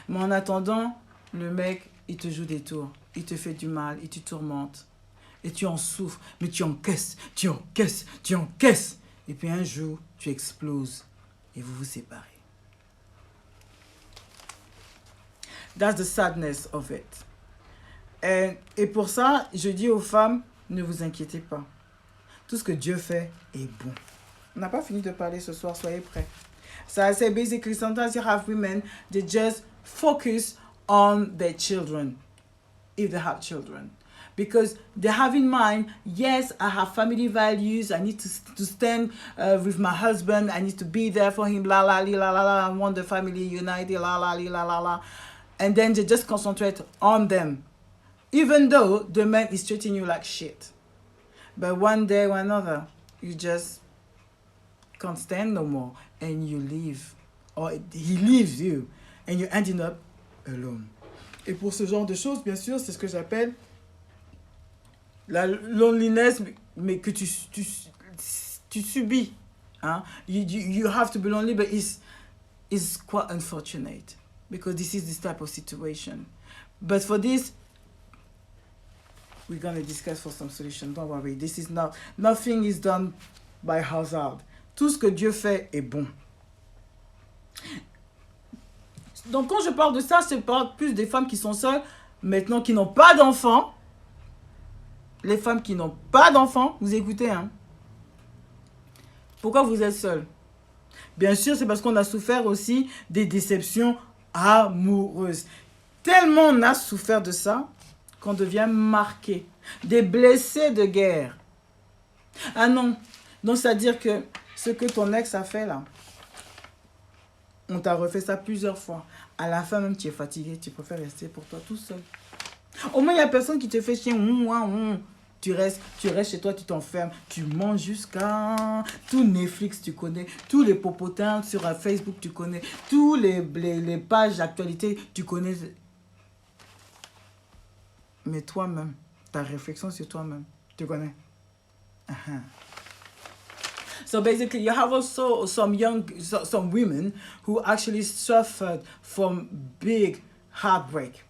Mais en attendant, le mec, il te joue des tours. Il te fait du mal, il te tourmente. Et tu en souffres, mais tu encaisses. Et puis un jour, tu exploses et vous vous séparez. That's the sadness of it. Et pour ça, je dis aux femmes, ne vous inquiétez pas. Tout ce que Dieu fait est bon. On n'a pas fini de parler ce soir, soyez prêts. So I say basically, sometimes you have women, they just focus on their children, if they have children. Because they have in mind, yes, I have family values, I need to stand with my husband, I need to be there for him, la la la la la, I want the family united, la la la la la. And then they just concentrate on them. Even though the man is treating you like shit. But one day or another, you just can't stand no more and you leave. Or he leaves you and you're ending up alone. Et pour ce genre de choses, bien sûr, c'est ce que j'appelle la loneliness, mais que tu subis. Hein? You have to be lonely, but it's quite unfortunate. Because this is this type of situation. But for this, we're going to discuss for some solution. Don't worry. This is not, nothing is done by hazard. Tout ce que Dieu fait est bon. Donc quand je parle de ça, je parle plus des femmes qui sont seules, maintenant qui n'ont pas d'enfants. Les femmes qui n'ont pas d'enfants, vous écoutez, hein? Pourquoi vous êtes seules? Bien sûr, c'est parce qu'on a souffert aussi des déceptions amoureuses. Tellement on a souffert de ça qu'on devient marqué. Des blessés de guerre. Ah non. Donc, c'est-à-dire que ce que ton ex a fait là, on t'a refait ça plusieurs fois. À la fin, même, tu es fatigué. Tu préfères rester pour toi tout seul. Au moins, il n'y a personne qui te fait chier. Tu restes chez toi, tu t'enfermes. Tu manges jusqu'à... Tout Netflix, tu connais. Tous les popotins sur Facebook, tu connais. Tous les pages d'actualité, tu connais. Mais toi-même, ta réflexion sur toi-même, tu connais. So basically, you have also some women who actually suffered from big heartbreaking,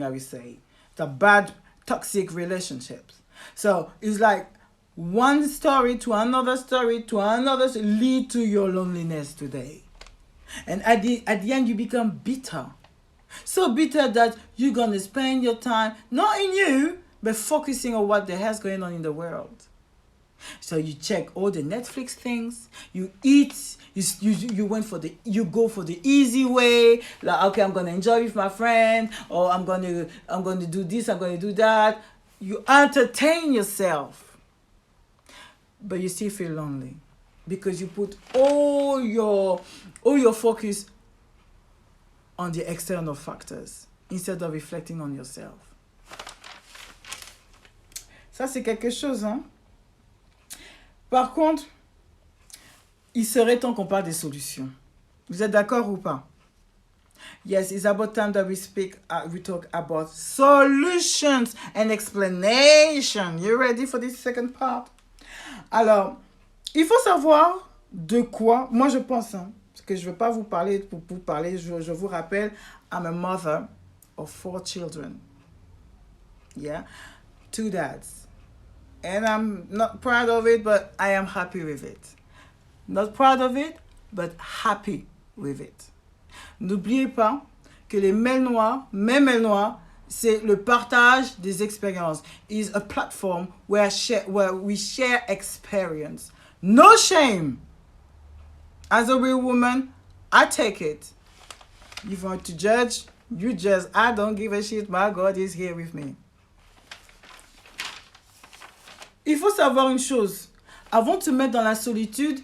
I would say, the bad toxic relationships. So it's like one story to another lead to your loneliness today. And at the end, you become bitter. So bitter that you're going to spend your time, not in you, but focusing on what the hell's going on in the world. So you check all the Netflix things, you eat, you go for the easy way, like, okay, I'm gonna enjoy with my friend, or I'm gonna do this, I'm gonna do that. You entertain yourself, but you still feel lonely because you put all your focus on the external factors instead of reflecting on yourself. Ça c'est quelque chose, hein. Par contre, il serait temps qu'on parle des solutions. Vous êtes d'accord ou pas? Yes, it's about time that we talk about solutions and explanation. You ready for this second part? Alors, il faut savoir de quoi, moi je pense, hein, parce que je ne veux pas vous parler pour parler, je vous rappelle, I'm a mother of 4 children. Yeah, 2 dads. And I'm not proud of it, but I am happy with it. Not proud of it, but happy with it. N'oubliez pas que les mails noirs, mes mails noirs, c'est le partage des expériences. It's a platform where we share experience. No shame. As a real woman, I take it. You want to judge? You judge. I don't give a shit. My God is here with me. Il faut savoir une chose. Avant de te mettre dans la solitude,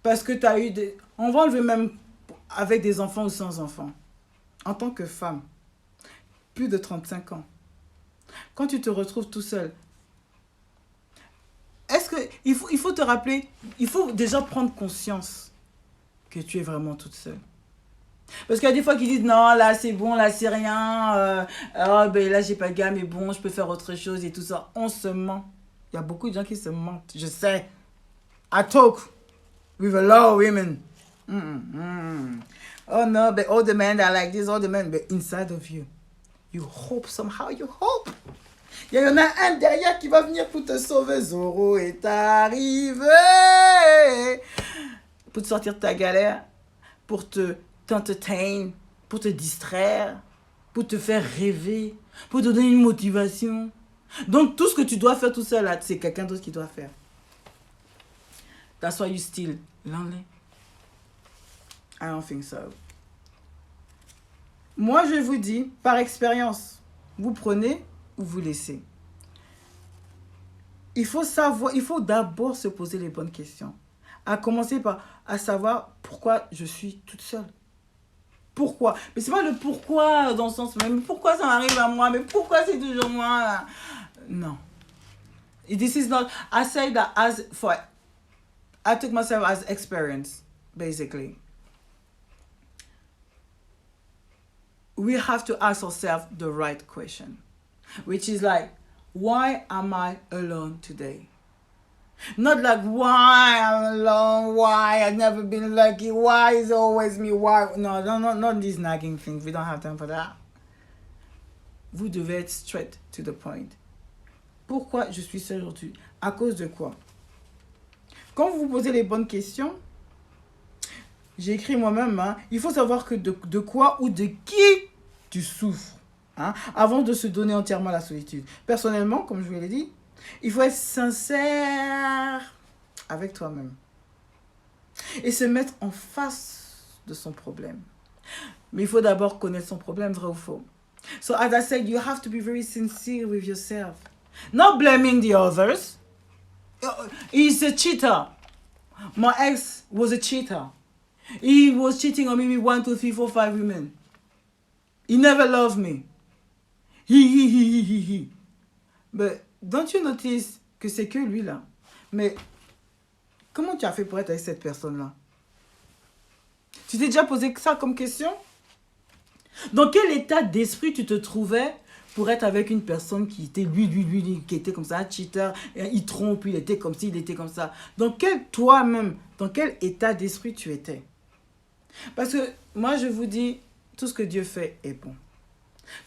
parce que tu as eu des... On va enlever même avec des enfants ou sans enfants. En tant que femme, plus de 35 ans, quand tu te retrouves tout seul, est-ce que il faut faut te rappeler, il faut déjà prendre conscience que tu es vraiment toute seule. Parce qu'il y a des fois qui disent non, là c'est bon, là c'est rien, oh, ben, là j'ai pas de gars, mais bon, je peux faire autre chose et tout ça. On se ment. Il y a beaucoup de gens qui se mentent. Je sais. I talk with a lot of women. Oh no, but all the men are like this, all the men, but inside of you, you hope somehow, you hope. Il y en a un derrière qui va venir pour te sauver. Zoro est arrivé pour te sortir de ta galère, pour t'entertain, pour te distraire, pour te faire rêver, pour te donner une motivation. Donc tout ce que tu dois faire tout seul là, c'est quelqu'un d'autre qui doit faire. That's why you still lonely. I don't think so. Moi, je vous dis, par expérience, vous prenez ou vous laissez. Il faut savoir, il faut d'abord se poser les bonnes questions. À commencer par à savoir pourquoi je suis toute seule. Pourquoi? Mais c'est pas le pourquoi dans le sens même. Pourquoi ça m'arrive à moi? Mais pourquoi c'est toujours moi là? Non. This is not. I say that as for. I took myself as experience, basically. We have to ask ourselves the right question, which is like, why am I alone today? Not like, why I'm alone, why I've never been lucky, why is it always me, why... No, not these nagging things. We don't have time for that. Vous devez être straight to the point. Pourquoi je suis seule aujourd'hui? À cause de quoi? Quand vous vous posez les bonnes questions, j'ai écrit moi-même, hein, il faut savoir que de quoi ou de qui tu souffres, hein, avant de se donner entièrement à la solitude. Personnellement, comme je vous l'ai dit, il faut être sincère avec toi-même et se mettre en face de son problème. Mais il faut d'abord connaître son problème, vrai ou faux. So as I said, you have to be very sincere with yourself. Not blaming the others. He's a cheater. My ex was a cheater. He was cheating on me with 1, 2, 3, 4, 5 women. He never loved me. He. But don't you notice que c'est que lui là? Mais comment tu as fait pour être avec cette personne-là? Tu t'es déjà posé ça comme question? Dans quel état d'esprit tu te trouvais pour être avec une personne qui était lui, qui était comme ça, un cheater, il trompe, il était comme ci, il était comme ça. Dans quel état d'esprit tu étais? Parce que moi, je vous dis, tout ce que Dieu fait est bon.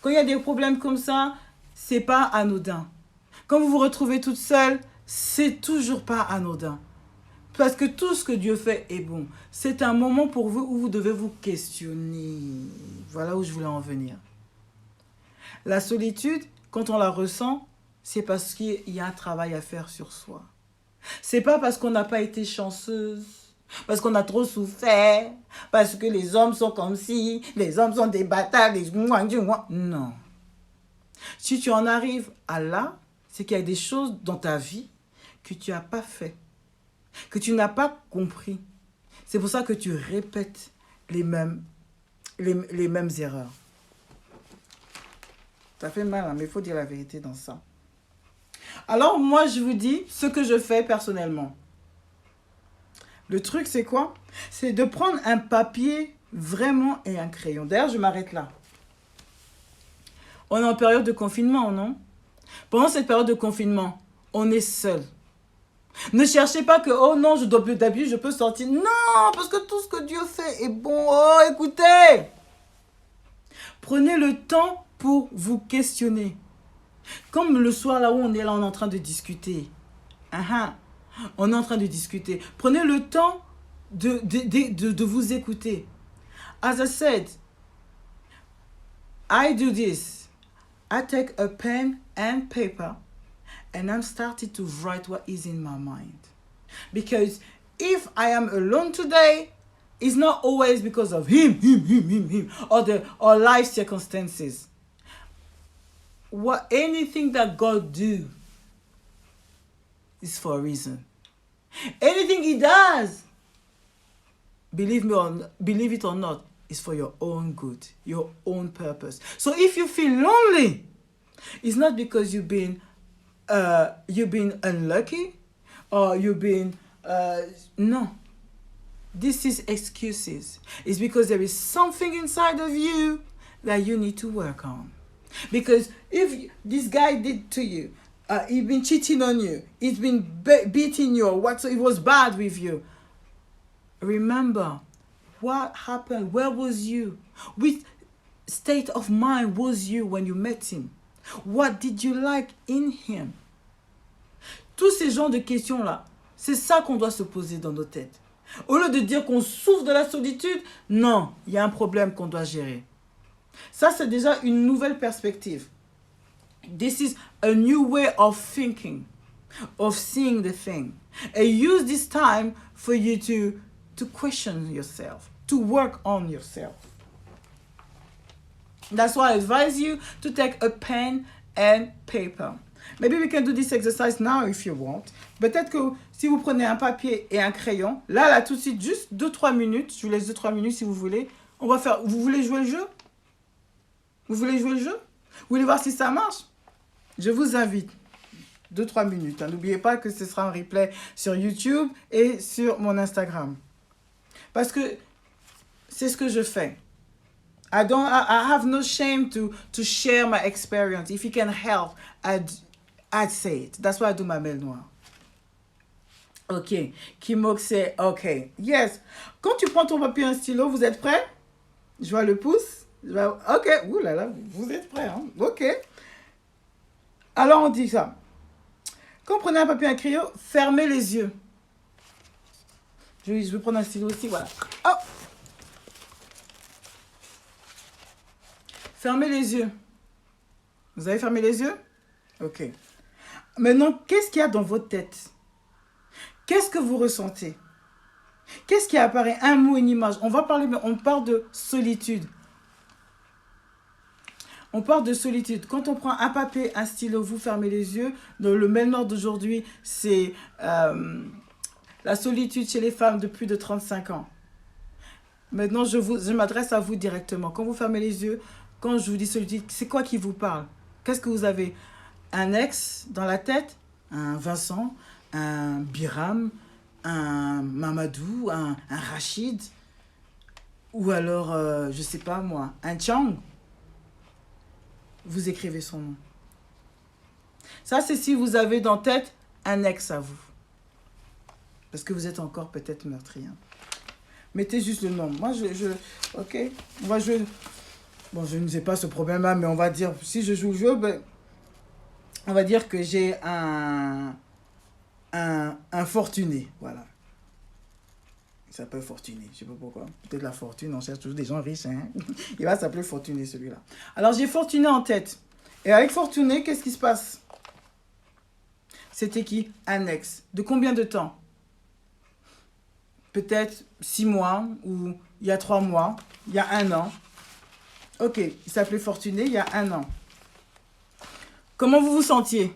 Quand il y a des problèmes comme ça, c'est pas anodin. Quand vous vous retrouvez toute seule, c'est toujours pas anodin. Parce que tout ce que Dieu fait est bon. C'est un moment pour vous où vous devez vous questionner. Voilà où je voulais en venir. La solitude, quand on la ressent, c'est parce qu'il y a un travail à faire sur soi. C'est pas parce qu'on n'a pas été chanceuse, parce qu'on a trop souffert, parce que les hommes sont comme ci, les hommes sont des bâtards, non. Si tu en arrives à là, c'est qu'il y a des choses dans ta vie que tu n'as pas fait, que tu n'as pas compris. C'est pour ça que tu répètes les mêmes erreurs. Ça fait mal, hein, mais il faut dire la vérité dans ça. Alors, moi, je vous dis ce que je fais personnellement. Le truc, c'est quoi? C'est de prendre un papier vraiment et un crayon. D'ailleurs, je m'arrête là. On est en période de confinement, non? Pendant cette période de confinement, on est seul. Ne cherchez pas que, oh non, je dois plus d'habitude, je peux sortir. Non, parce que tout ce que Dieu fait est bon. Oh, écoutez! Prenez le temps pour vous questionner. Comme le soir, là où on est là, on est en train de discuter. On est en train de discuter. Prenez le temps de vous écouter. As I said, I do this. I take a pen and paper and I'm starting to write what is in my mind. Because if I am alone today, it's not always because of him, or life circumstances. Anything that God do is for a reason. Anything he does, believe it or not, is for your own good, your own purpose. So if you feel lonely, it's not because you've been unlucky, oh, you've been, no. This is excuses. It's because there is something inside of you that you need to work on. Because if this guy did to you, he's been cheating on you, he's been beating you, or what, so it was bad with you. Remember, what happened? Where was you? Which state of mind was you when you met him? What did you like in him? Tous ces genres de questions-là, c'est ça qu'on doit se poser dans nos têtes. Au lieu de dire qu'on souffre de la solitude, non, il y a un problème qu'on doit gérer. Ça, c'est déjà une nouvelle perspective. This is a new way of thinking, of seeing the thing. And use this time for you to question yourself, to work on yourself. That's why I advise you to take a pen and paper. Maybe we can do this exercise now if you want. Peut-être que si vous prenez un papier et un crayon, là, tout de suite, juste 2-3 minutes, je vous laisse 2-3 minutes si vous voulez. On va faire, vous voulez jouer le jeu? Vous voulez jouer le jeu? Vous voulez voir si ça marche? Je vous invite. 2-3 minutes. Hein. N'oubliez pas que ce sera un replay sur YouTube et sur mon Instagram. Parce que c'est ce que je fais. I have no shame to share my experience. If you can help, I'd say it. That's why I do my mail noir. Ok. Kimok, c'est ok. Yes. Quand tu prends ton papier et un stylo, vous êtes prêts? Je vois le pouce. Ok. Ouh là là, vous êtes prêts. Hein? Ok. Alors, on dit ça. Quand vous prenez un papier et un crayon, fermez les yeux. Je vais prendre un stylo aussi. Voilà. Oh! Fermez les yeux. Vous avez fermé les yeux? Ok. Maintenant, qu'est-ce qu'il y a dans votre tête? Qu'est-ce que vous ressentez? Qu'est-ce qui apparaît? Un mot, une image. On parle de solitude. On parle de solitude. Quand on prend un papier, un stylo, vous fermez les yeux. Dans le mail noir d'aujourd'hui, c'est la solitude chez les femmes de plus de 35 ans. Maintenant, je m'adresse à vous directement. Quand vous fermez les yeux, quand je vous dis solitude, c'est quoi qui vous parle? Qu'est-ce que vous avez? Un ex dans la tête? Un Vincent? Un Biram? Un Mamadou? Un Rachid? Ou alors, je sais pas moi, un Chang? Vous écrivez son nom. Ça, c'est si vous avez dans tête un ex à vous. Parce que vous êtes encore peut-être meurtrier. Mettez juste le nom. Moi, ok. Moi, bon, je ne sais pas ce problème-là, mais on va dire, si je joue le jeu, ben, on va dire que j'ai un fortuné. Voilà. Il s'appelle Fortuné. Je ne sais pas pourquoi. Peut-être la fortune, on cherche toujours des gens riches. Hein? Il va s'appeler Fortuné, celui-là. Alors, j'ai Fortuné en tête. Et avec Fortuné, qu'est-ce qui se passe? C'était qui? Un ex. De combien de temps? Peut-être 6 mois, ou il y a 3 mois, il y a 1 an. Ok, il s'appelait Fortuné il y a 1 an. Comment vous vous sentiez?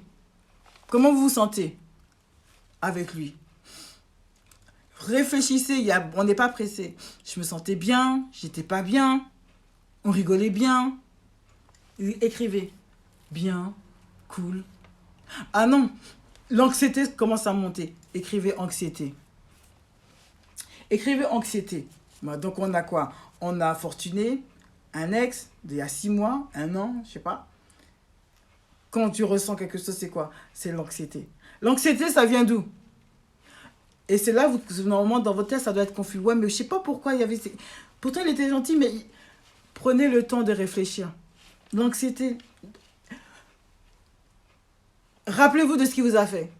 Comment vous vous sentez avec lui? Réfléchissez, on n'est pas pressé. Je me sentais bien, j'étais pas bien, on rigolait bien. Écrivez. Bien, cool. Ah non, l'anxiété commence à monter. Écrivez anxiété. Écrivez anxiété. Donc on a quoi? On a Fortuné, un ex d'il y a 6 mois, 1 an, je sais pas. Quand tu ressens quelque chose, c'est quoi? C'est l'anxiété. L'anxiété, ça vient d'où? Et c'est là, normalement, dans votre tête, ça doit être confus. Ouais, mais je sais pas pourquoi il y avait... Pourtant, il était gentil, mais prenez le temps de réfléchir. L'anxiété. Rappelez-vous de ce qu'il vous a fait.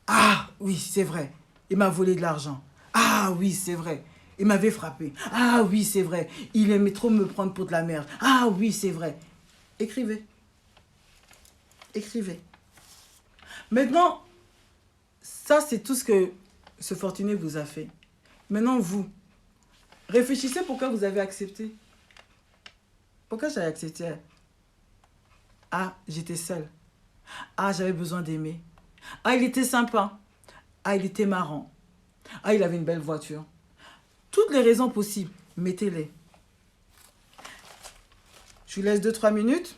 Ah, oui, c'est vrai. Il m'a volé de l'argent. Ah, oui, c'est vrai. Il m'avait frappé. Ah, oui, c'est vrai. Il aimait trop me prendre pour de la merde. Ah, oui, c'est vrai. Écrivez. Écrivez. Maintenant, ça, c'est tout ce que ce Fortuné vous a fait. Maintenant, vous, réfléchissez pourquoi vous avez accepté. Pourquoi j'avais accepté? Ah, j'étais seule. Ah, j'avais besoin d'aimer. Ah, il était sympa. Ah, il était marrant. Ah, il avait une belle voiture. Toutes les raisons possibles, mettez-les. Je vous laisse 2-3 minutes.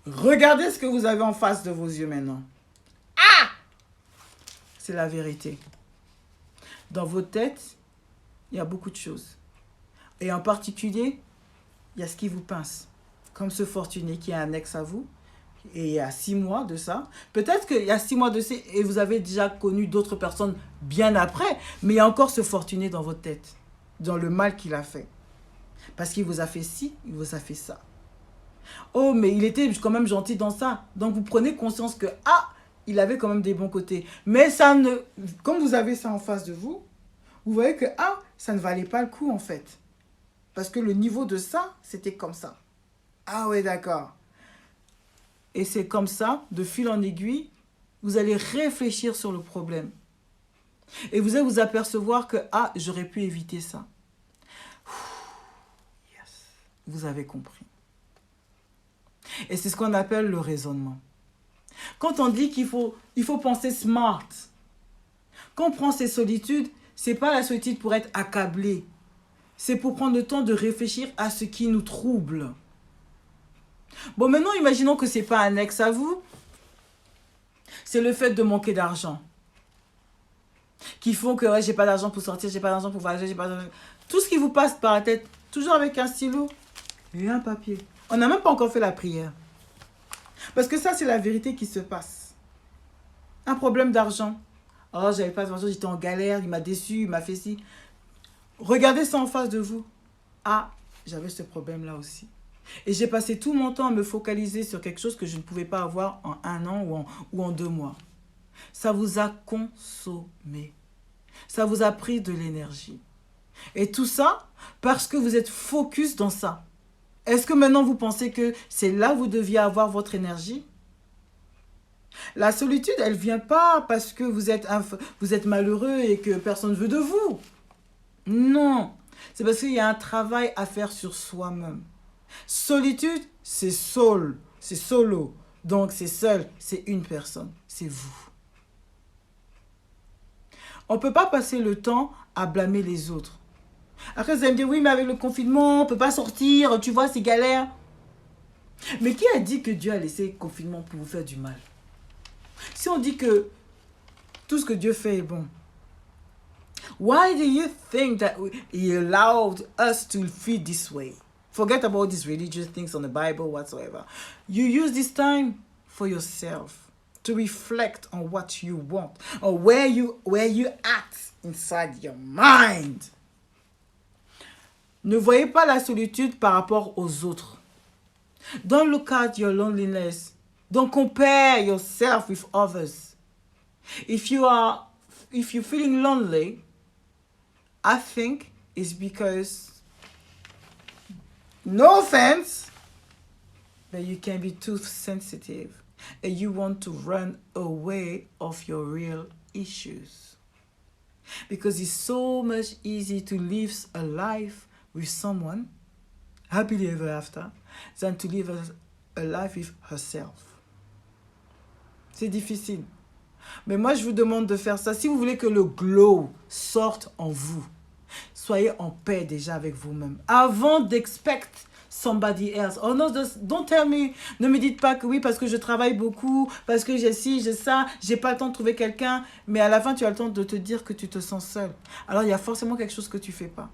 Regardez ce que vous avez en face de vos yeux maintenant. Ah! c'est la vérité. Dans vos têtes, il y a beaucoup de choses. Et en particulier, il y a ce qui vous pince. Comme ce fortuné qui a un ex à vous, et il y a 6 mois de ça. Peut-être qu'il y a 6 mois de ça, et vous avez déjà connu d'autres personnes bien après, mais il y a encore ce fortuné dans votre tête, dans le mal qu'il a fait. Parce qu'il vous a fait ci, il vous a fait ça. Oh, mais il était quand même gentil dans ça. Donc vous prenez conscience que, ah, il avait quand même des bons côtés. Mais ça ne... Comme vous avez ça en face de vous, vous voyez que, ah, ça ne valait pas le coup en fait. Parce que le niveau de ça, c'était comme ça. Ah ouais, d'accord. Et c'est comme ça, de fil en aiguille, vous allez réfléchir sur le problème. Et vous allez vous apercevoir que, ah, j'aurais pu éviter ça. Yes. Vous avez compris. Et c'est ce qu'on appelle le raisonnement. Quand on dit qu'il faut penser smart, quand on prend ces solitudes, c'est pas la solitude pour être accablé. C'est pour prendre le temps de réfléchir à ce qui nous trouble. Bon, maintenant, imaginons que ce n'est pas un ex à vous. C'est le fait de manquer d'argent. Qui font que ouais, j'ai pas d'argent pour sortir, j'ai pas d'argent pour voyager, j'ai pas d'argent. Tout ce qui vous passe par la tête, toujours avec un stylo et un papier. On n'a même pas encore fait la prière. Parce que ça, c'est la vérité qui se passe. Un problème d'argent. Oh, j'avais pas d'argent, j'étais en galère, il m'a déçu, il m'a fait ci. Regardez ça en face de vous. Ah, j'avais ce problème-là aussi. Et j'ai passé tout mon temps à me focaliser sur quelque chose que je ne pouvais pas avoir en 1 an ou en 2 mois. Ça vous a consommé. Ça vous a pris de l'énergie. Et tout ça parce que vous êtes focus dans ça. Est-ce que maintenant vous pensez que c'est là où vous deviez avoir votre énergie? La solitude, elle ne vient pas parce que vous êtes malheureux et que personne ne veut de vous. Non. C'est parce qu'il y a un travail à faire sur soi-même. Solitude, c'est seul, c'est solo. Donc c'est seul, c'est une personne, c'est vous. On ne peut pas passer le temps à blâmer les autres. Après, vous allez me dire, oui, mais avec le confinement, on ne peut pas sortir, tu vois, c'est galère. Mais qui a dit que Dieu a laissé le confinement pour vous faire du mal? Si on dit que tout ce que Dieu fait est bon, why do you think that He allowed us to feel this way? Forget about these religious things on the Bible whatsoever. You use this time for yourself to reflect on what you want or where you at inside your mind. Ne voyez pas la solitude par rapport aux autres. Don't look at your loneliness. Don't compare yourself with others. If you're feeling lonely, I think it's because, no offense, but you can be too sensitive and you want to run away of your real issues. Because it's so much easier to live a life with someone, happily ever after, than to live a life with herself. C'est difficile. Mais moi, je vous demande de faire ça. Si vous voulez que le glow sorte en vous, soyez en paix déjà avec vous-même. Avant d'expect somebody else. Oh non, don't tell me. Ne me dites pas que oui, parce que je travaille beaucoup, parce que j'ai ci, j'ai ça, j'ai pas le temps de trouver quelqu'un. Mais à la fin, tu as le temps de te dire que tu te sens seul. Alors, il y a forcément quelque chose que tu fais pas.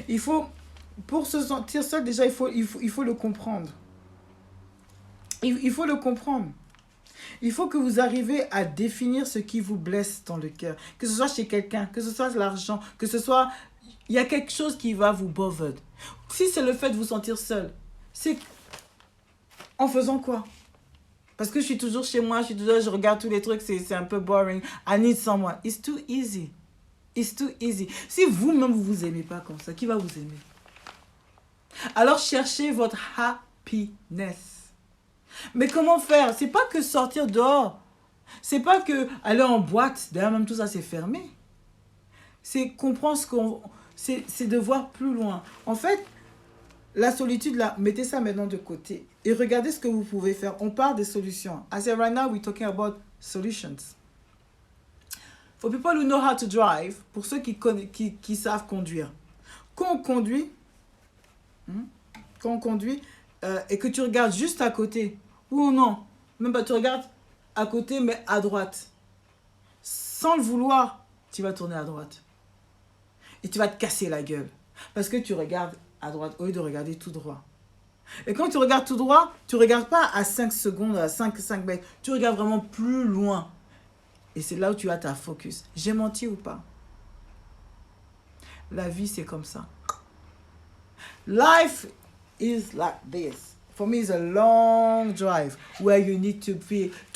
Il faut, pour se sentir seul, déjà, il faut le comprendre. Il faut le comprendre. Il faut que vous arriviez à définir ce qui vous blesse dans le cœur. Que ce soit chez quelqu'un, que ce soit l'argent, que ce soit... Il y a quelque chose qui va vous bother. Si c'est le fait de vous sentir seul, c'est en faisant quoi? Parce que je suis toujours chez moi, je regarde tous les trucs, c'est un peu boring. I need someone. It's too easy. It's too easy. Si vous-même, vous vous aimez pas comme ça, qui va vous aimer? Alors, cherchez votre happiness. Mais comment faire? C'est pas que sortir dehors. C'est pas que aller en boîte. D'ailleurs, même tout ça, c'est fermé. C'est comprendre ce qu'on... C'est de voir plus loin. En fait, la solitude, là, mettez ça maintenant de côté. Et regardez ce que vous pouvez faire. On parle des solutions. I say right now, we're talking about solutions. For people who know how to drive, pour ceux qui savent conduire. Quand on conduit, et que tu regardes juste à côté, ou non, même pas, tu regardes à côté, mais à droite. Sans le vouloir, tu vas tourner à droite. Et tu vas te casser la gueule. Parce que tu regardes à droite au lieu de regarder tout droit. Et quand tu regardes tout droit, tu ne regardes pas à 5 secondes, à 5 mètres. Tu regardes vraiment plus loin. Et c'est là où tu as ta focus. J'ai menti ou pas? La vie, c'est comme ça. Life is like this. For me, it's a long drive where you need to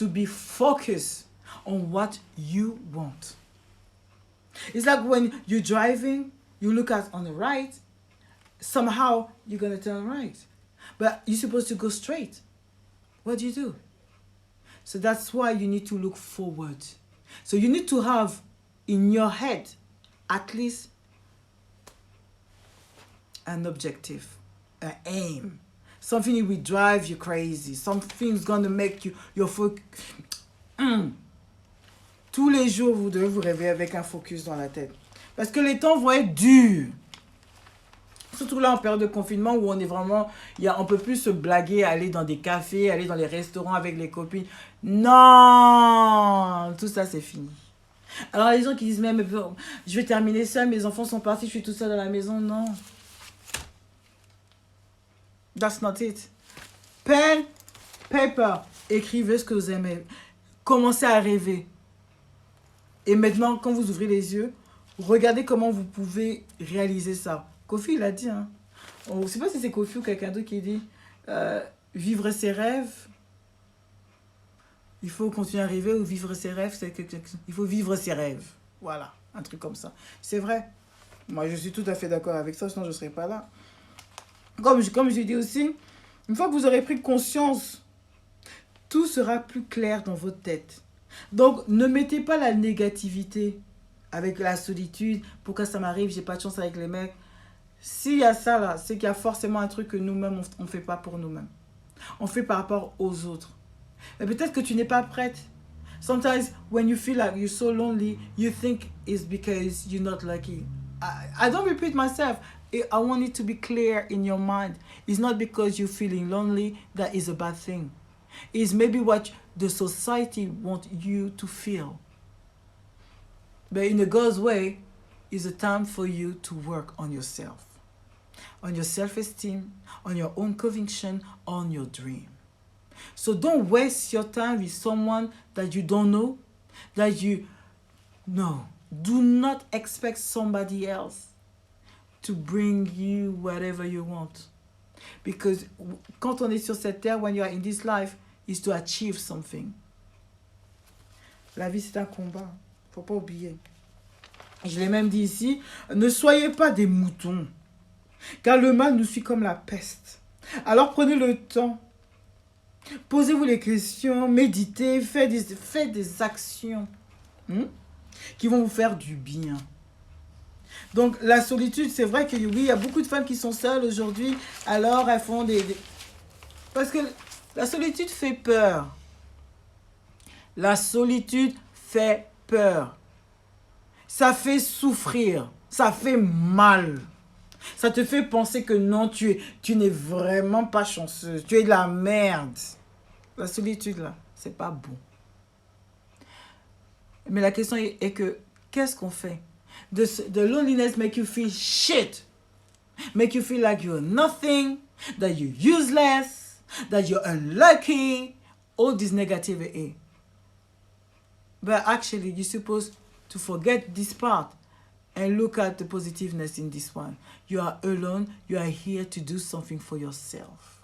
be focused on what you want. It's like when you're driving, you look at on the right, somehow you're going to turn right. But you're supposed to go straight. What do? So that's why you need to look forward. So you need to have in your head at least an objective, an aim. Something will drive you crazy. Something's going to make you your focus. Tous les jours, vous devez vous réveiller avec un focus dans la tête. Parce que les temps vont être durs. Surtout là en période de confinement où on est vraiment, on peut plus se blaguer, aller dans des cafés, aller dans les restaurants avec les copines. Non, tout ça c'est fini. Alors les gens qui disent mais je vais terminer seul, mes enfants sont partis, je suis tout seul dans la maison. Non. That's not it. Pen, paper, écrivez ce que vous aimez. Commencez à rêver. Et maintenant, quand vous ouvrez les yeux, regardez comment vous pouvez réaliser ça. Kofi, il a dit, hein. Je ne sais pas si c'est Kofi ou quelqu'un d'autre qui dit vivre ses rêves. Il faut continuer à rêver ou vivre ses rêves. Il faut vivre ses rêves. Voilà, un truc comme ça. C'est vrai. Moi, je suis tout à fait d'accord avec ça, sinon je ne serais pas là. Comme je dis aussi, une fois que vous aurez pris conscience, tout sera plus clair dans votre tête. Donc, ne mettez pas la négativité avec la solitude. Pourquoi ça m'arrive? J'ai pas de chance avec les mecs. S'il y a ça là, c'est qu'il y a forcément un truc que nous-mêmes, on ne fait pas pour nous-mêmes. On fait par rapport aux autres. Et peut-être que tu n'es pas prête. Sometimes, when you feel like you're so lonely, you think it's because you're not lucky. I don't repeat myself. I want it to be clear in your mind. It's not because you're feeling lonely that is a bad thing. It's maybe what the society wants you to feel. But in a God's way, it's a time for you to work on yourself. On your self-esteem, on your own conviction, on your dream. So don't waste your time with someone that you don't know, No. Do not expect somebody else to bring you whatever you want. Because quand on est sur cette terre, when you are in this life, is to achieve something. La vie, c'est un combat. Faut pas oublier. Je l'ai même dit ici, ne soyez pas des moutons, car le mal nous suit comme la peste. Alors prenez le temps, posez-vous les questions, méditez, faites des actions qui vont vous faire du bien. Donc la solitude, c'est vrai que oui, il y a beaucoup de femmes qui sont seules aujourd'hui, alors elles font Parce que la solitude fait peur. La solitude fait peur. Ça fait souffrir. Ça fait mal. Ça te fait penser que non, tu n'es vraiment pas chanceuse. Tu es de la merde. La solitude, là, c'est pas bon. Mais la question est que, qu'est-ce qu'on fait? The loneliness make you feel shit. Make you feel like you're nothing, that you're useless, that you're unlucky, all this negativity. But actually, you're supposed to forget this part and look at the positiveness in this one. You are alone. You are here to do something for yourself.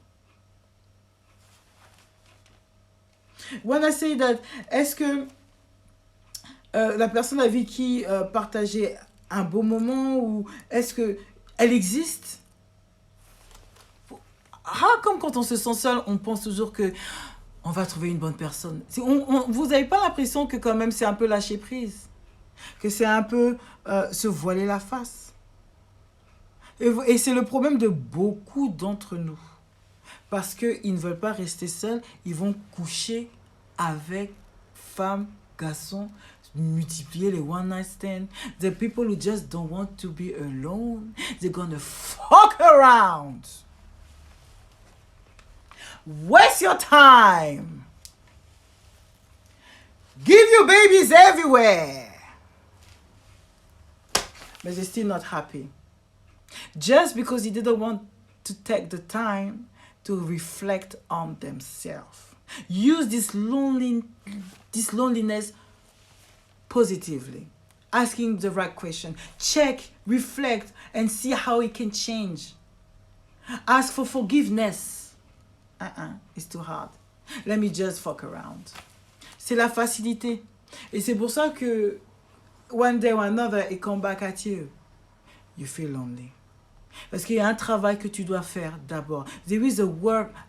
When I say that, est-ce que la personne avec qui partageait un beau moment ou est-ce qu'elle existe? Comme quand on se sent seul, on pense toujours que on va trouver une bonne personne. Vous n'avez pas l'impression que quand même c'est un peu lâcher prise? Que c'est un peu se voiler la face? Et c'est le problème de beaucoup d'entre nous. Parce qu'ils ne veulent pas rester seuls, ils vont coucher avec femmes, garçons, multiplier les one night stands. The people who just don't want to be alone, they're gonna fuck around. Waste your time. give you babies everywhere. But they're still not happy. Just because he didn't want to take the time to reflect on themselves. Use this loneliness positively. Asking the right question. Check, reflect, and see how it can change. Ask for forgiveness. It's too hard. Let me just fuck around. C'est la facilité. Et c'est pour ça que one day or another, it come back at you. You feel lonely. Parce qu'il y a un travail que tu dois faire d'abord. There is a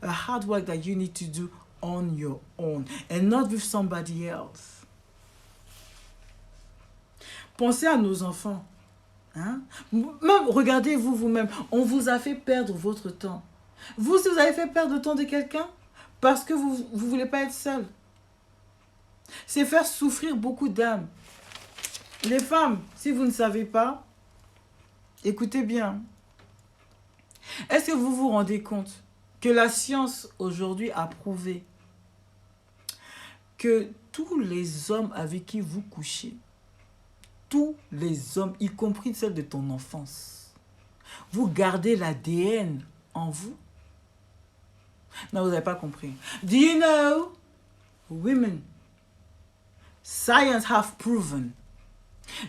hard work that you need to do on your own and not with somebody else. Pensez à nos enfants. Hein? Même, regardez-vous vous-même. On vous a fait perdre votre temps. Vous, si vous avez fait perdre le temps de quelqu'un, parce que vous ne voulez pas être seul. C'est faire souffrir beaucoup d'âmes. Les femmes, si vous ne savez pas, écoutez bien. Est-ce que vous vous rendez compte que la science aujourd'hui a prouvé que tous les hommes avec qui vous couchez, tous les hommes, y compris celles de ton enfance, vous gardez l'ADN en vous? Non, vous n'avez pas compris. Do you know, women, science have proven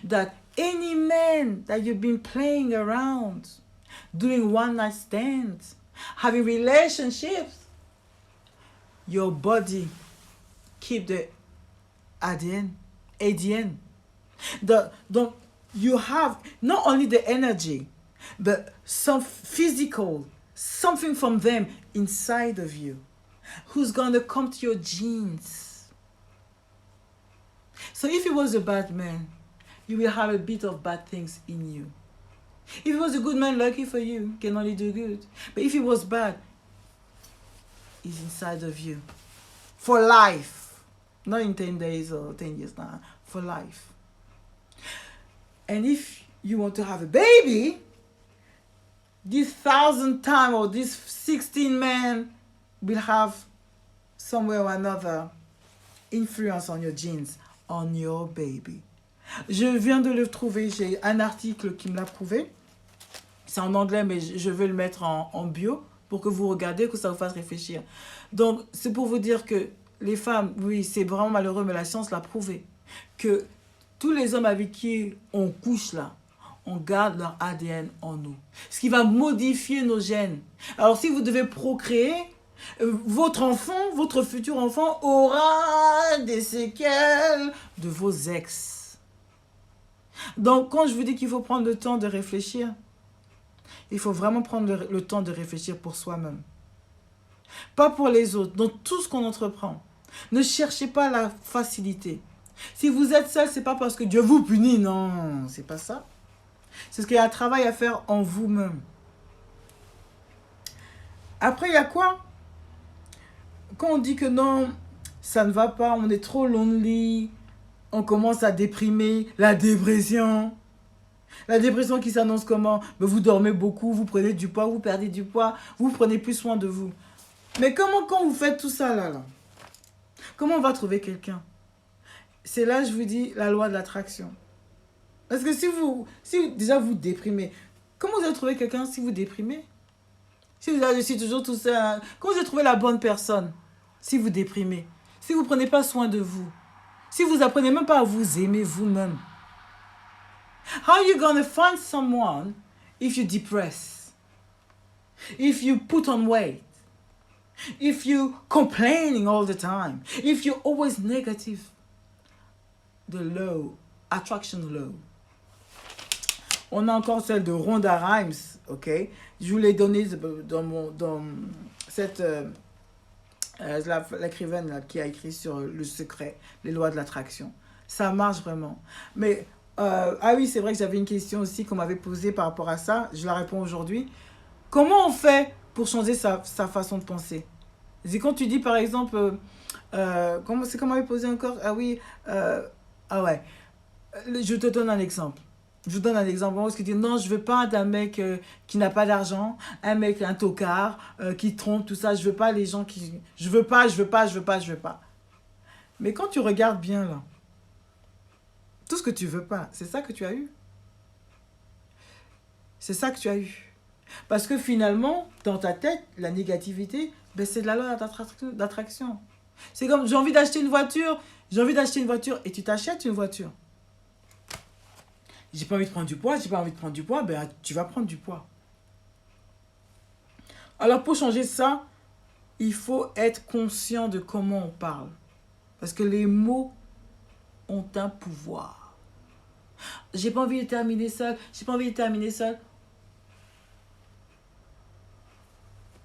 that any man that you've been playing around, doing one-night stands, having relationships, your body keep the ADN. You have not only the energy, but some physical, something from them inside of you, who's going to come to your genes. So if he was a bad man, you will have a bit of bad things in you. If he was a good man, lucky for you, can only do good. But if he was bad, it's inside of you. For life. Not in 10 days or 10 years now. For life. And if you want to have a baby, this 1,000 times or this 16 men will have somewhere or another influence on your genes, on your baby. Je viens de le trouver, j'ai un article qui me l'a prouvé. C'est en anglais, mais je vais le mettre en bio pour que vous regardiez, que ça vous fasse réfléchir. Donc, c'est pour vous dire que les femmes, oui, c'est vraiment malheureux, mais la science l'a prouvé, que tous les hommes avec qui on couche là, on garde leur ADN en nous. Ce qui va modifier nos gènes. Alors, si vous devez procréer, votre enfant, votre futur enfant aura des séquelles de vos ex. Donc, quand je vous dis qu'il faut prendre le temps de réfléchir, il faut vraiment prendre le temps de réfléchir pour soi-même. Pas pour les autres, dans tout ce qu'on entreprend. Ne cherchez pas la facilité. Si vous êtes seul, c'est pas parce que Dieu vous punit, non, c'est pas ça. C'est parce qu'il y a un travail à faire en vous-même. Après, il y a quoi? Quand on dit que non, ça ne va pas, on est trop lonely, on commence à déprimer, la dépression. La dépression qui s'annonce comment? Mais vous dormez beaucoup, vous prenez du poids, vous perdez du poids, vous prenez plus soin de vous. Mais comment quand vous faites tout ça là, comment on va trouver quelqu'un? C'est là, je vous dis, la loi de l'attraction. Parce que si déjà vous déprimez, comment vous allez trouver quelqu'un si vous déprimez? Si vous avez toujours tout ça, comment vous allez trouver la bonne personne si vous déprimez? Si vous ne prenez pas soin de vous? Si vous apprenez même pas à vous aimer vous-même? How are you going to find someone if you depress? If you put on weight? If you complaining all the time? If you're always negative? The law, attraction law. On a encore celle de Rhonda Rhimes, ok? Je vous l'ai donnée dans cette l'écrivaine qui a écrit sur le secret, les lois de l'attraction. Ça marche vraiment. Mais ah oui, c'est vrai que j'avais une question aussi qu'on m'avait posée par rapport à ça. Je la réponds aujourd'hui. Comment on fait pour changer sa façon de penser? C'est quand tu dis par exemple, c'est qu'on m'avait posé encore? Ah oui, ah ouais. Je te donne un exemple. Je vous donne un exemple. Parce que tu dis non, je veux pas d'un mec qui n'a pas d'argent, un mec, un tocard, qui trompe, tout ça. Je veux pas les gens qui... Je veux pas. Mais quand tu regardes bien là, tout ce que tu veux pas, c'est ça que tu as eu. C'est ça que tu as eu. Parce que finalement, dans ta tête, la négativité, ben c'est de la loi d'attraction. C'est comme, j'ai envie d'acheter une voiture et tu t'achètes une voiture. J'ai pas envie de prendre du poids, ben tu vas prendre du poids. Alors pour changer ça, il faut être conscient de comment on parle. Parce que les mots ont un pouvoir. J'ai pas envie de terminer seul,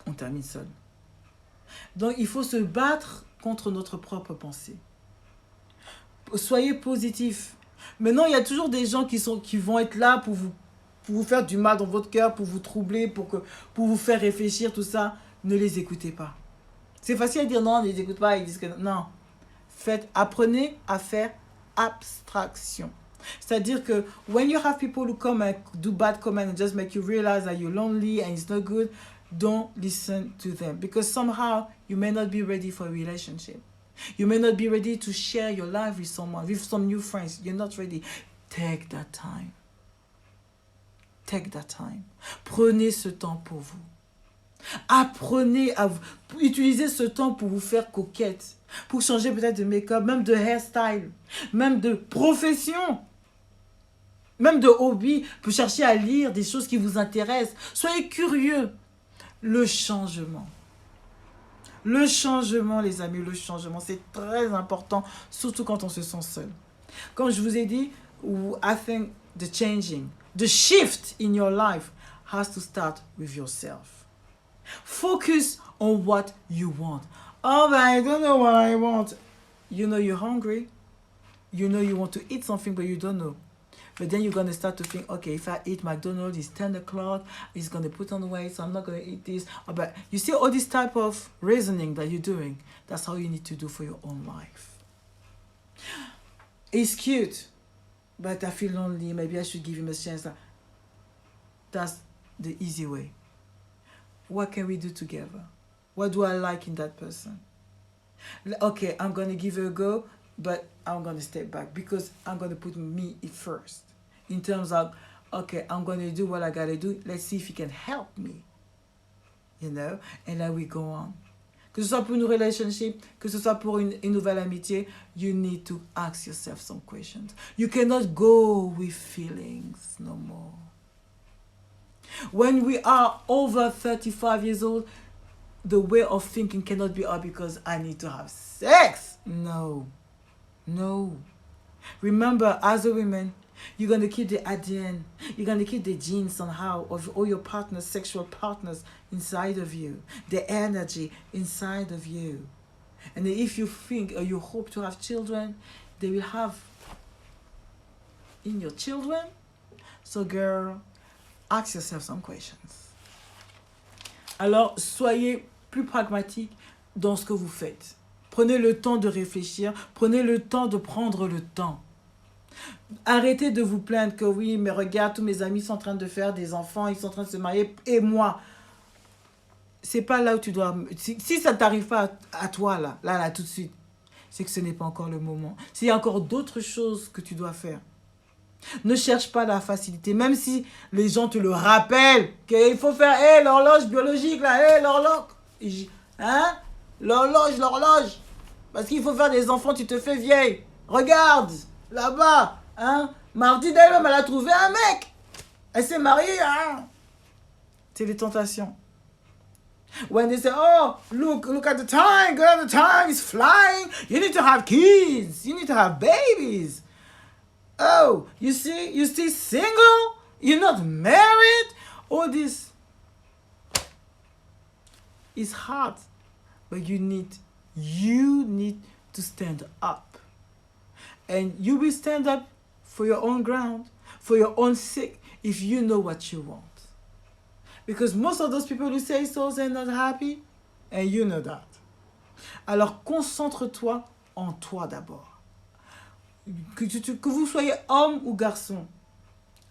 on termine seul. Donc il faut se battre contre notre propre pensée. Soyez positif. Maintenant, il y a toujours des gens qui vont être là pour vous faire du mal dans votre cœur, pour vous troubler, pour vous faire réfléchir, tout ça. Ne les écoutez pas. C'est facile à dire non, ne les écoute pas, ils disent que non. Apprenez à faire abstraction. C'est-à-dire que when you have people who come and do bad comments and just make you realize that you're lonely and it's not good, don't listen to them. Because somehow you may not be ready for a relationship. You may not be ready to share your life with someone, with some new friends. You're not ready. Take that time. Take that time. Prenez ce temps pour vous. Apprenez à utiliser ce temps pour vous faire coquette, pour changer peut-être de make-up, même de hairstyle, même de profession, même de hobby, pour chercher à lire des choses qui vous intéressent. Soyez curieux. Le changement. Le changement, les amis, le changement, c'est très important, surtout quand on se sent seul. Comme je vous ai dit, I think the shift in your life has to start with yourself. Focus on what you want. Oh, but I don't know what I want. You know you're hungry. You know you want to eat something, but you don't know. But then you're going to start to think, okay, if I eat McDonald's, it's 10 o'clock, it's going to put on weight, so I'm not going to eat this. But you see all this type of reasoning that you're doing, that's how you need to do for your own life. It's cute, but I feel lonely, maybe I should give him a chance. That's the easy way. What can we do together? What do I like in that person? Okay, I'm going to give it a go, but I'm going to step back because I'm going to put me first. In terms of, okay, I'm going to do what I got to do. Let's see if he can help me. You know? And then we go on. Que ce soit pour une relationship, que ce soit pour une nouvelle amitié, you need to ask yourself some questions. You cannot go with feelings no more. When we are over 35 years old, the way of thinking cannot be, oh, because I need to have sex. No. No. Remember, as a woman, you're going to keep the ADN. You're going to keep the genes somehow of all your partners, sexual partners inside of you. The energy inside of you. And if you think or you hope to have children, they will have in your children. So girl, ask yourself some questions. Alors, soyez plus pragmatique dans ce que vous faites. Prenez le temps de réfléchir. Prenez le temps de prendre le temps. Arrêtez de vous plaindre que oui, mais regarde, tous mes amis sont en train de faire des enfants, ils sont en train de se marier, et moi, c'est pas là où tu dois... Si ça ne t'arrive pas à toi, là, tout de suite, c'est que ce n'est pas encore le moment. S'il y a encore d'autres choses que tu dois faire, ne cherche pas la facilité, même si les gens te le rappellent, qu'il faut faire, l'horloge biologique, là, l'horloge, hein, l'horloge, parce qu'il faut faire des enfants, tu te fais vieille. Regarde, là-bas, hein, Mardi d'elle-même, elle a trouvé un mec. Elle s'est mariée, hein. C'est les tentations. When they say, oh, look at the time, girl, the time is flying. You need to have kids. You need to have babies. Oh, you see, you're still single? You're not married? All this is hard. But you need to stand up. And you will stand up for your own ground, for your own sake, if you know what you want. Because most of those people who say so, they're not happy, and you know that. Alors, concentre-toi en toi d'abord. Que vous soyez homme ou garçon,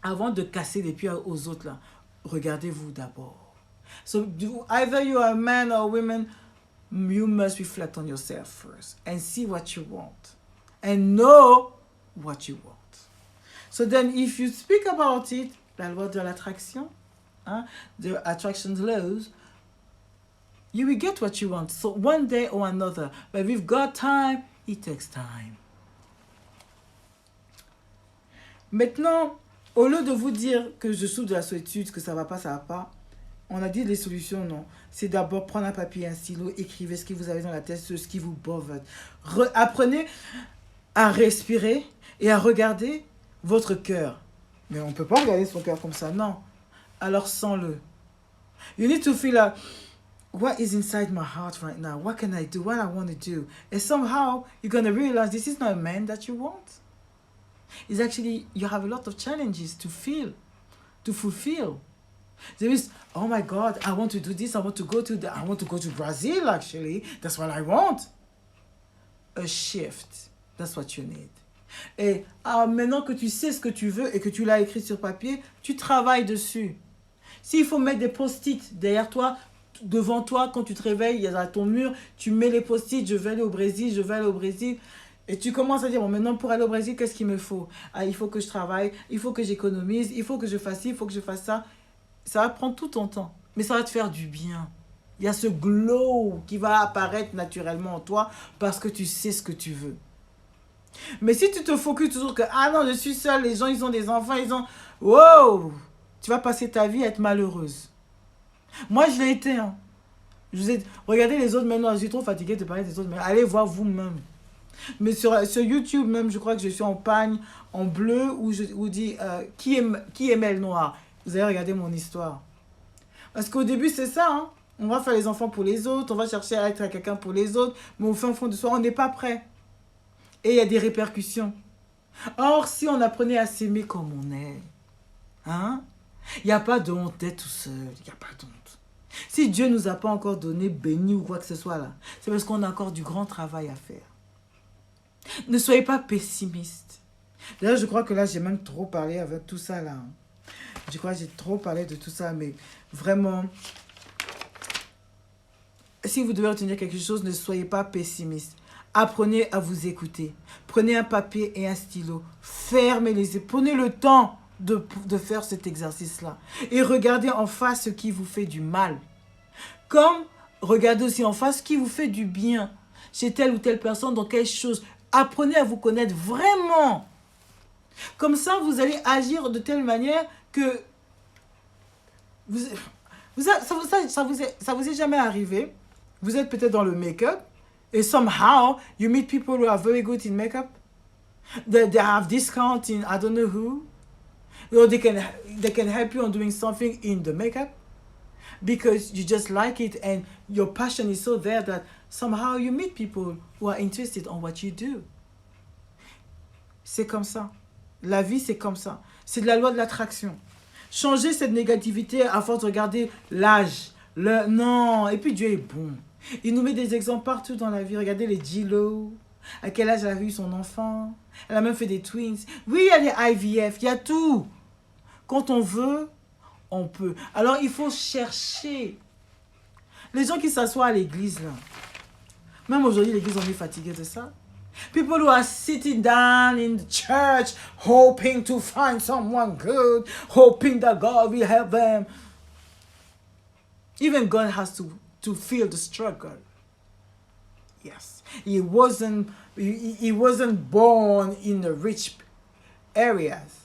avant de casser les pieds aux autres, là, regardez-vous d'abord. So, either you are a man or a woman, you must reflect on yourself first and see what you want and know what you want. So then if you speak about it, la loi de l'attraction, the attraction laws, you will get what you want. So one day or another. But if you've got time, it takes time. Maintenant, au lieu de vous dire que je souffre de la solitude, que ça va pas, on a dit les solutions, non. C'est d'abord prendre un papier et un stylo, écrivez ce que vous avez dans la tête, ce qui vous bove. Apprenez à respirer et à regarder votre cœur. Mais on ne peut pas regarder son cœur comme ça, non. Alors sens-le. You need to feel like, what is inside my heart right now? What can I do? What I want to do? And somehow you're going to realize this is not a man that you want. It's actually, you have a lot of challenges to feel, to fulfill. There is, oh my God, I want to do this. I want to go to Brazil, actually. That's what I want. A shift. That's what you need. Et maintenant que tu sais ce que tu veux et que tu l'as écrit sur papier, tu travailles dessus. S'il faut mettre des post-it derrière toi, devant toi, quand tu te réveilles, il y a à ton mur, tu mets les post-it, je vais aller au Brésil. Et tu commences à dire, bon, maintenant pour aller au Brésil, qu'est-ce qu'il me faut? Il faut que je travaille, il faut que j'économise, il faut que je fasse ci, il faut que je fasse ça. Ça va prendre tout ton temps, mais ça va te faire du bien. Il y a ce glow qui va apparaître naturellement en toi parce que tu sais ce que tu veux. Mais si tu te focuses toujours que, ah non, je suis seule, les gens, ils ont des enfants, wow, tu vas passer ta vie à être malheureuse. Moi, je l'ai été. Hein. Regardez les autres maintenant, je suis trop fatiguée de parler des autres, mais allez voir vous-même. Mais sur YouTube même, je crois que je suis en pagne, en bleu, où je vous dis qui aimait le noir. Vous allez regarder mon histoire. Parce qu'au début, c'est ça. Hein. On va faire les enfants pour les autres, on va chercher à être à quelqu'un pour les autres, mais au fond de soi, on n'est pas prêt. Et il y a des répercussions. Or, si on apprenait à s'aimer comme on est, hein, il n'y a pas de honte d'être tout seul. Il n'y a pas de honte. Si Dieu ne nous a pas encore donné béni ou quoi que ce soit là, c'est parce qu'on a encore du grand travail à faire. Ne soyez pas pessimiste. D'ailleurs, je crois que là, j'ai même trop parlé avec tout ça là. Je crois que j'ai trop parlé de tout ça, mais vraiment, si vous devez retenir quelque chose, ne soyez pas pessimiste. Apprenez à vous écouter. Prenez un papier et un stylo. Fermez les yeux. Prenez le temps de faire cet exercice-là. Et regardez en face ce qui vous fait du mal. Comme regardez aussi en face ce qui vous fait du bien. Chez telle ou telle personne, dans quelque chose. Apprenez à vous connaître vraiment. Comme ça, vous allez agir de telle manière que ça vous est jamais arrivé. Vous êtes peut-être dans le make-up. And somehow, you meet people who are very good in makeup. They have discount in I don't know who. Or they can help you on doing something in the makeup. Because you just like it and your passion is so there that somehow you meet people who are interested on what you do. C'est comme ça. La vie, c'est comme ça. C'est de la loi de l'attraction. Changez cette négativité à force de regarder l'âge. Non. Et puis Dieu est bon. Il nous met des exemples partout dans la vie. Regardez les J-Lo. À quel âge elle a eu son enfant. Elle a même fait des twins. Oui, il y a les IVF. Il y a tout. Quand on veut, on peut. Alors, il faut chercher. Les gens qui s'assoient à l'église, là. Même aujourd'hui, l'église, on est fatigué de ça. People who are sitting down in the church, hoping to find someone good, hoping that God will help them. Even God has to feel the struggle. Yes. He wasn't born in the rich areas.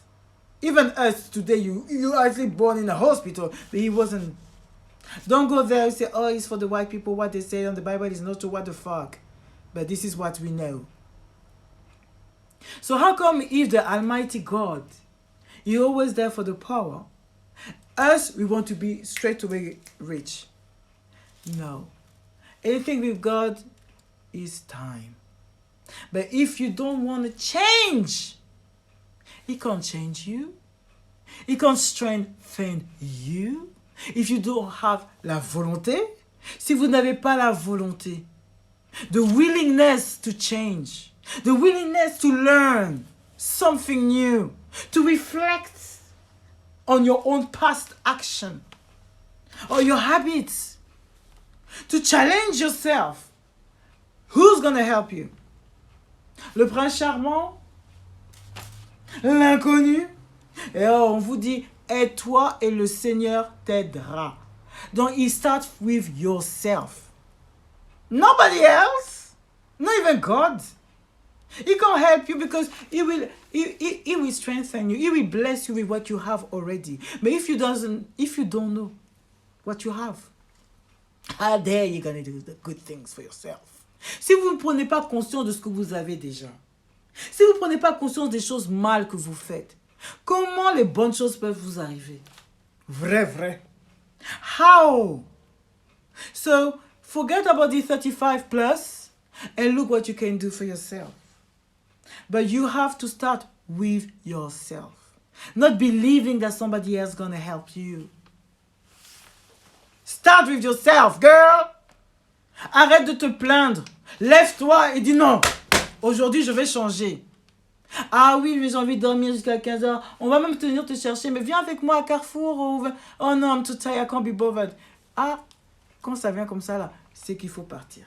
Even us today, you are actually born in a hospital, but he wasn't. Don't go there and say, oh, it's for the white people. What they say on the Bible is not true. What the fuck? But this is what we know. So how come if the Almighty God, He's always there for the power, us, we want to be straight away rich? No. Anything with God is time. But if you don't want to change, He can't change you. He can't strengthen you. If you don't have la volonté, si vous n'avez pas la volonté, the willingness to change, the willingness to learn something new, to reflect on your own past action or your habits, to challenge yourself. Who's gonna help you? Le prince charmant? L'inconnu? Et oh, on vous dit, aide-toi et le Seigneur t'aidera. Donc, it starts with yourself. Nobody else. Not even God. He can't help you because he will strengthen you. He will bless you with what you have already. But if you don't know what you have, how dare you gonna do the good things for yourself? Si vous ne prenez pas conscience de ce que vous avez déjà, si vous ne prenez pas conscience des choses mal que vous faites, comment les bonnes choses peuvent vous arriver? Vrai. How? So, forget about the 35 plus and look what you can do for yourself. But you have to start with yourself. Not believing that somebody else is going to help you. Start with yourself, girl. Arrête de te plaindre. Lève-toi et dis non. Aujourd'hui, je vais changer. Ah oui, mais j'ai envie de dormir jusqu'à 15h. On va même venir te chercher, mais viens avec moi à Carrefour. Oh non, I'm too tired, I can't be bothered. Ah, quand ça vient comme ça, là, c'est qu'il faut partir.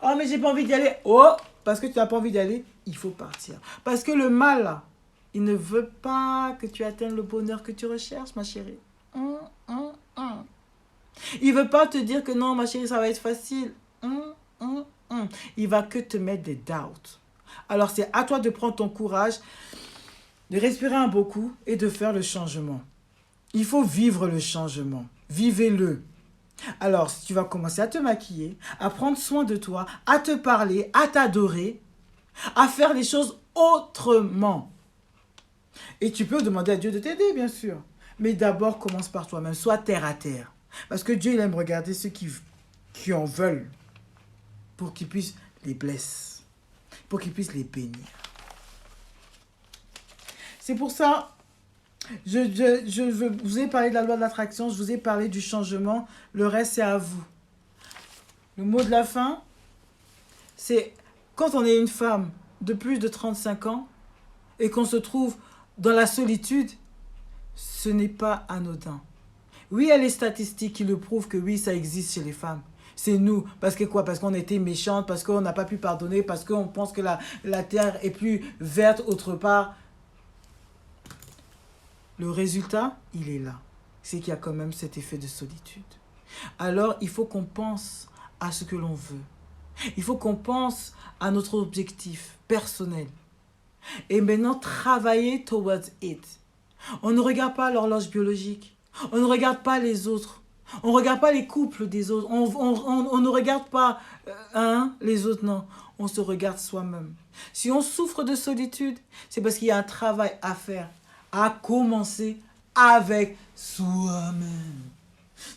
Oh, mais j'ai pas envie d'y aller. Oh, parce que tu n'as pas envie d'y aller, il faut partir. Parce que le mal, là, il ne veut pas que tu atteignes le bonheur que tu recherches, ma chérie. Il ne veut pas te dire que non, ma chérie, ça va être facile. Il va que te mettre des doubts. Alors, c'est à toi de prendre ton courage, de respirer un beau coup et de faire le changement. Il faut vivre le changement. Vivez-le. Alors, si tu vas commencer à te maquiller, à prendre soin de toi, à te parler, à t'adorer, à faire les choses autrement. Et tu peux demander à Dieu de t'aider, bien sûr. Mais d'abord, commence par toi-même. Sois terre à terre. Parce que Dieu, il aime regarder ceux qui en veulent pour qu'il puisse les blesser, pour qu'il puisse les bénir. C'est pour ça, je vous ai parlé de la loi de l'attraction, je vous ai parlé du changement. Le reste, c'est à vous. Le mot de la fin, c'est quand on est une femme de plus de 35 ans et qu'on se trouve dans la solitude, ce n'est pas anodin. Oui, il y a les statistiques qui le prouvent que oui, ça existe chez les femmes. C'est nous. Parce que quoi? Parce qu'on était méchantes, parce qu'on n'a pas pu pardonner, parce qu'on pense que la terre est plus verte autre part. Le résultat, il est là. C'est qu'il y a quand même cet effet de solitude. Alors, il faut qu'on pense à ce que l'on veut. Il faut qu'on pense à notre objectif personnel. Et maintenant, travailler towards it. On ne regarde pas l'horloge biologique. On ne regarde pas les autres. On ne regarde pas les couples des autres. On ne regarde pas les autres, non. On se regarde soi-même. Si on souffre de solitude, c'est parce qu'il y a un travail à faire. À commencer avec soi-même.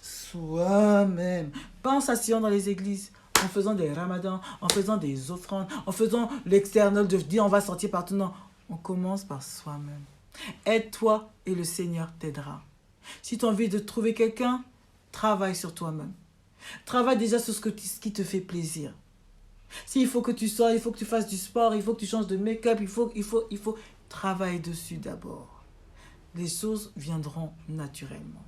Soi-même. Pas en s'asseyant dans les églises, en faisant des ramadans, en faisant des offrandes, en faisant l'external de dire on va sortir partout. Non, on commence par soi-même. Aide-toi et le Seigneur t'aidera. Si tu as envie de trouver quelqu'un, travaille sur toi-même. Travaille déjà sur ce qui te fait plaisir. S'il faut que tu sors, il faut que tu fasses du sport, il faut que tu changes de make-up, il faut travailler dessus d'abord. Les choses viendront naturellement.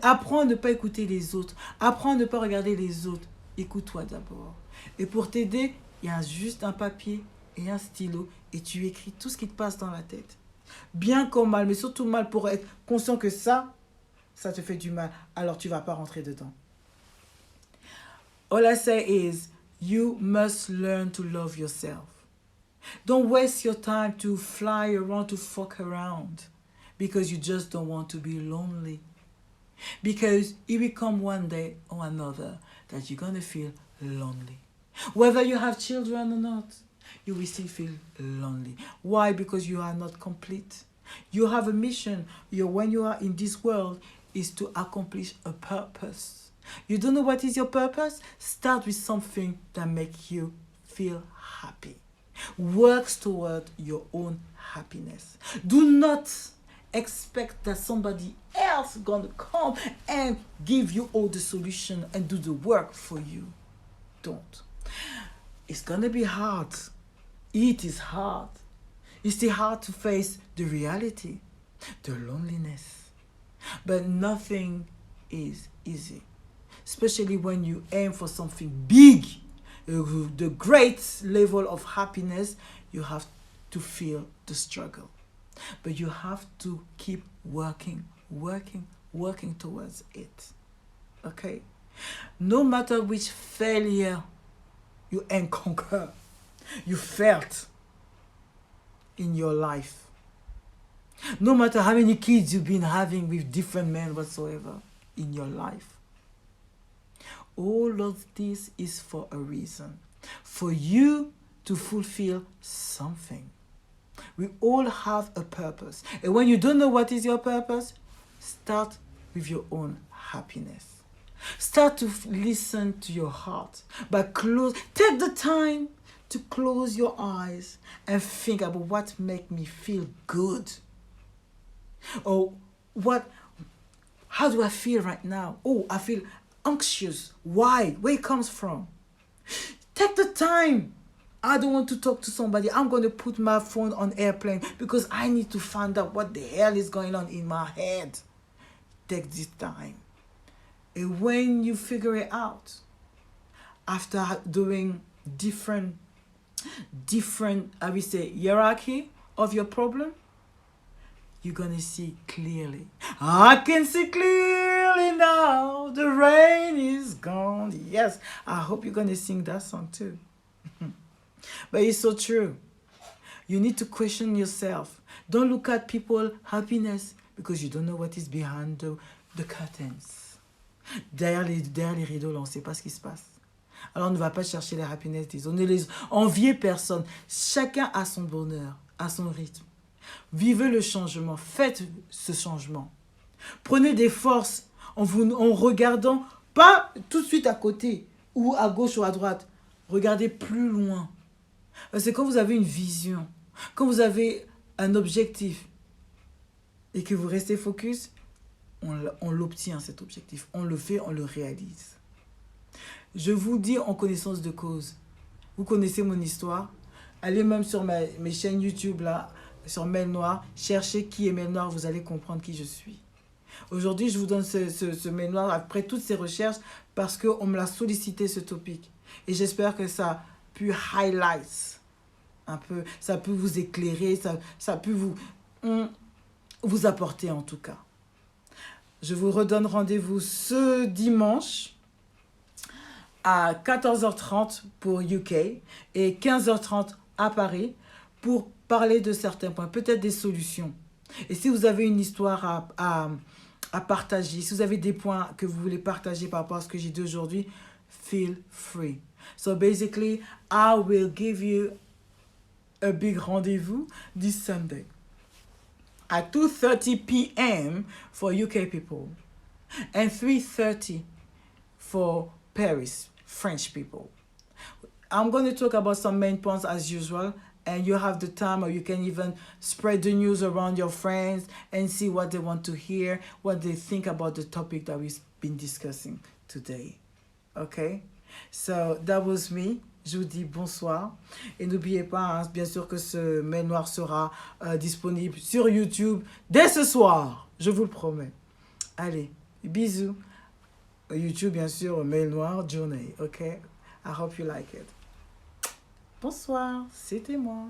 Apprends à ne pas écouter les autres. Apprends à ne pas regarder les autres. Écoute-toi d'abord. Et pour t'aider, il y a juste un papier et un stylo et tu écris tout ce qui te passe dans la tête. Bien comme mal, mais surtout mal pour être conscient que ça te fait du mal. Alors tu ne vas pas rentrer dedans. All I say is, you must learn to love yourself. Don't waste your time to fly around, to fuck around. Because you just don't want to be lonely. Because it will come one day or another that you're going to feel lonely. Whether you have children or not, you will still feel lonely. Why? Because you are not complete. You have a mission. When you are in this world, is to accomplish a purpose. You don't know what is your purpose? Start with something that makes you feel happy. Work toward your own happiness. Do not expect that somebody else is going to come and give you all the solution and do the work for you. Don't. It's going to be hard. It is hard. It's still hard to face the reality, the loneliness. But nothing is easy. especially when you aim for something big, the great level of happiness, you have to feel the struggle. But you have to keep working towards it. Okay? No matter which failure you encounter, you felt in your life. No matter how many kids you've been having with different men whatsoever in your life. All of this is for a reason. For you to fulfill something. We all have a purpose. And when you don't know what is your purpose, start with your own happiness. Start to listen to your heart. Take the time to close your eyes and think about what makes me feel good. Or how do I feel right now? Oh, I feel anxious. Why? Where it comes from? Take the time. I don't want to talk to somebody. I'm going to put my phone on airplane because I need to find out what the hell is going on in my head. Take this time. And when you figure it out, after doing different, I will say, hierarchy of your problem, you're going to see clearly. I can see clearly now. The rain is gone. Yes, I hope you're going to sing that song too. But it's so true. You need to question yourself. Don't look at people's happiness because you don't know what is behind the curtains. Derrière les rideaux, là, on ne sait pas ce qui se passe. Alors, on ne va pas chercher la happiness des autres. On ne les enviez personne. Chacun a son bonheur, à son rythme. Vivez le changement. Faites ce changement. Prenez des forces en regardant, pas tout de suite à côté, ou à gauche ou à droite. Regardez plus loin. Parce que quand vous avez une vision, quand vous avez un objectif et que vous restez focus, on l'obtient cet objectif. On le fait, on le réalise. Je vous dis en connaissance de cause. Vous connaissez mon histoire. Allez même sur mes chaînes YouTube, là, sur Mel Noire. Cherchez qui est Mel Noire, vous allez comprendre qui je suis. Aujourd'hui, je vous donne ce Mel Noire après toutes ces recherches parce qu'on me l'a sollicité, ce topic. Et j'espère que ça a pu highlight un peu, ça peut vous éclairer, ça peut vous apporter en tout cas. Je vous redonne rendez-vous ce dimanche à 14h30 pour UK et 15h30 à Paris pour parler de certains points, peut-être des solutions. Et si vous avez une histoire à partager, si vous avez des points que vous voulez partager par rapport à ce que j'ai dit aujourd'hui, feel free. So basically, I will give you a big rendezvous this Sunday at 2:30 p.m. for UK people and 3:30 for Paris, French people. I'm going to talk about some main points as usual, and you have the time, or you can even spread the news around your friends and see what they want to hear, what they think about the topic that we've been discussing today. Okay? So that was me. Je vous dis bonsoir. Et n'oubliez pas, hein, bien sûr que ce Mel Noire sera disponible sur YouTube dès ce soir. Je vous le promets. Allez, bisous. YouTube, bien sûr, Mel Noire Journey. OK? I hope you like it. Bonsoir, c'était moi.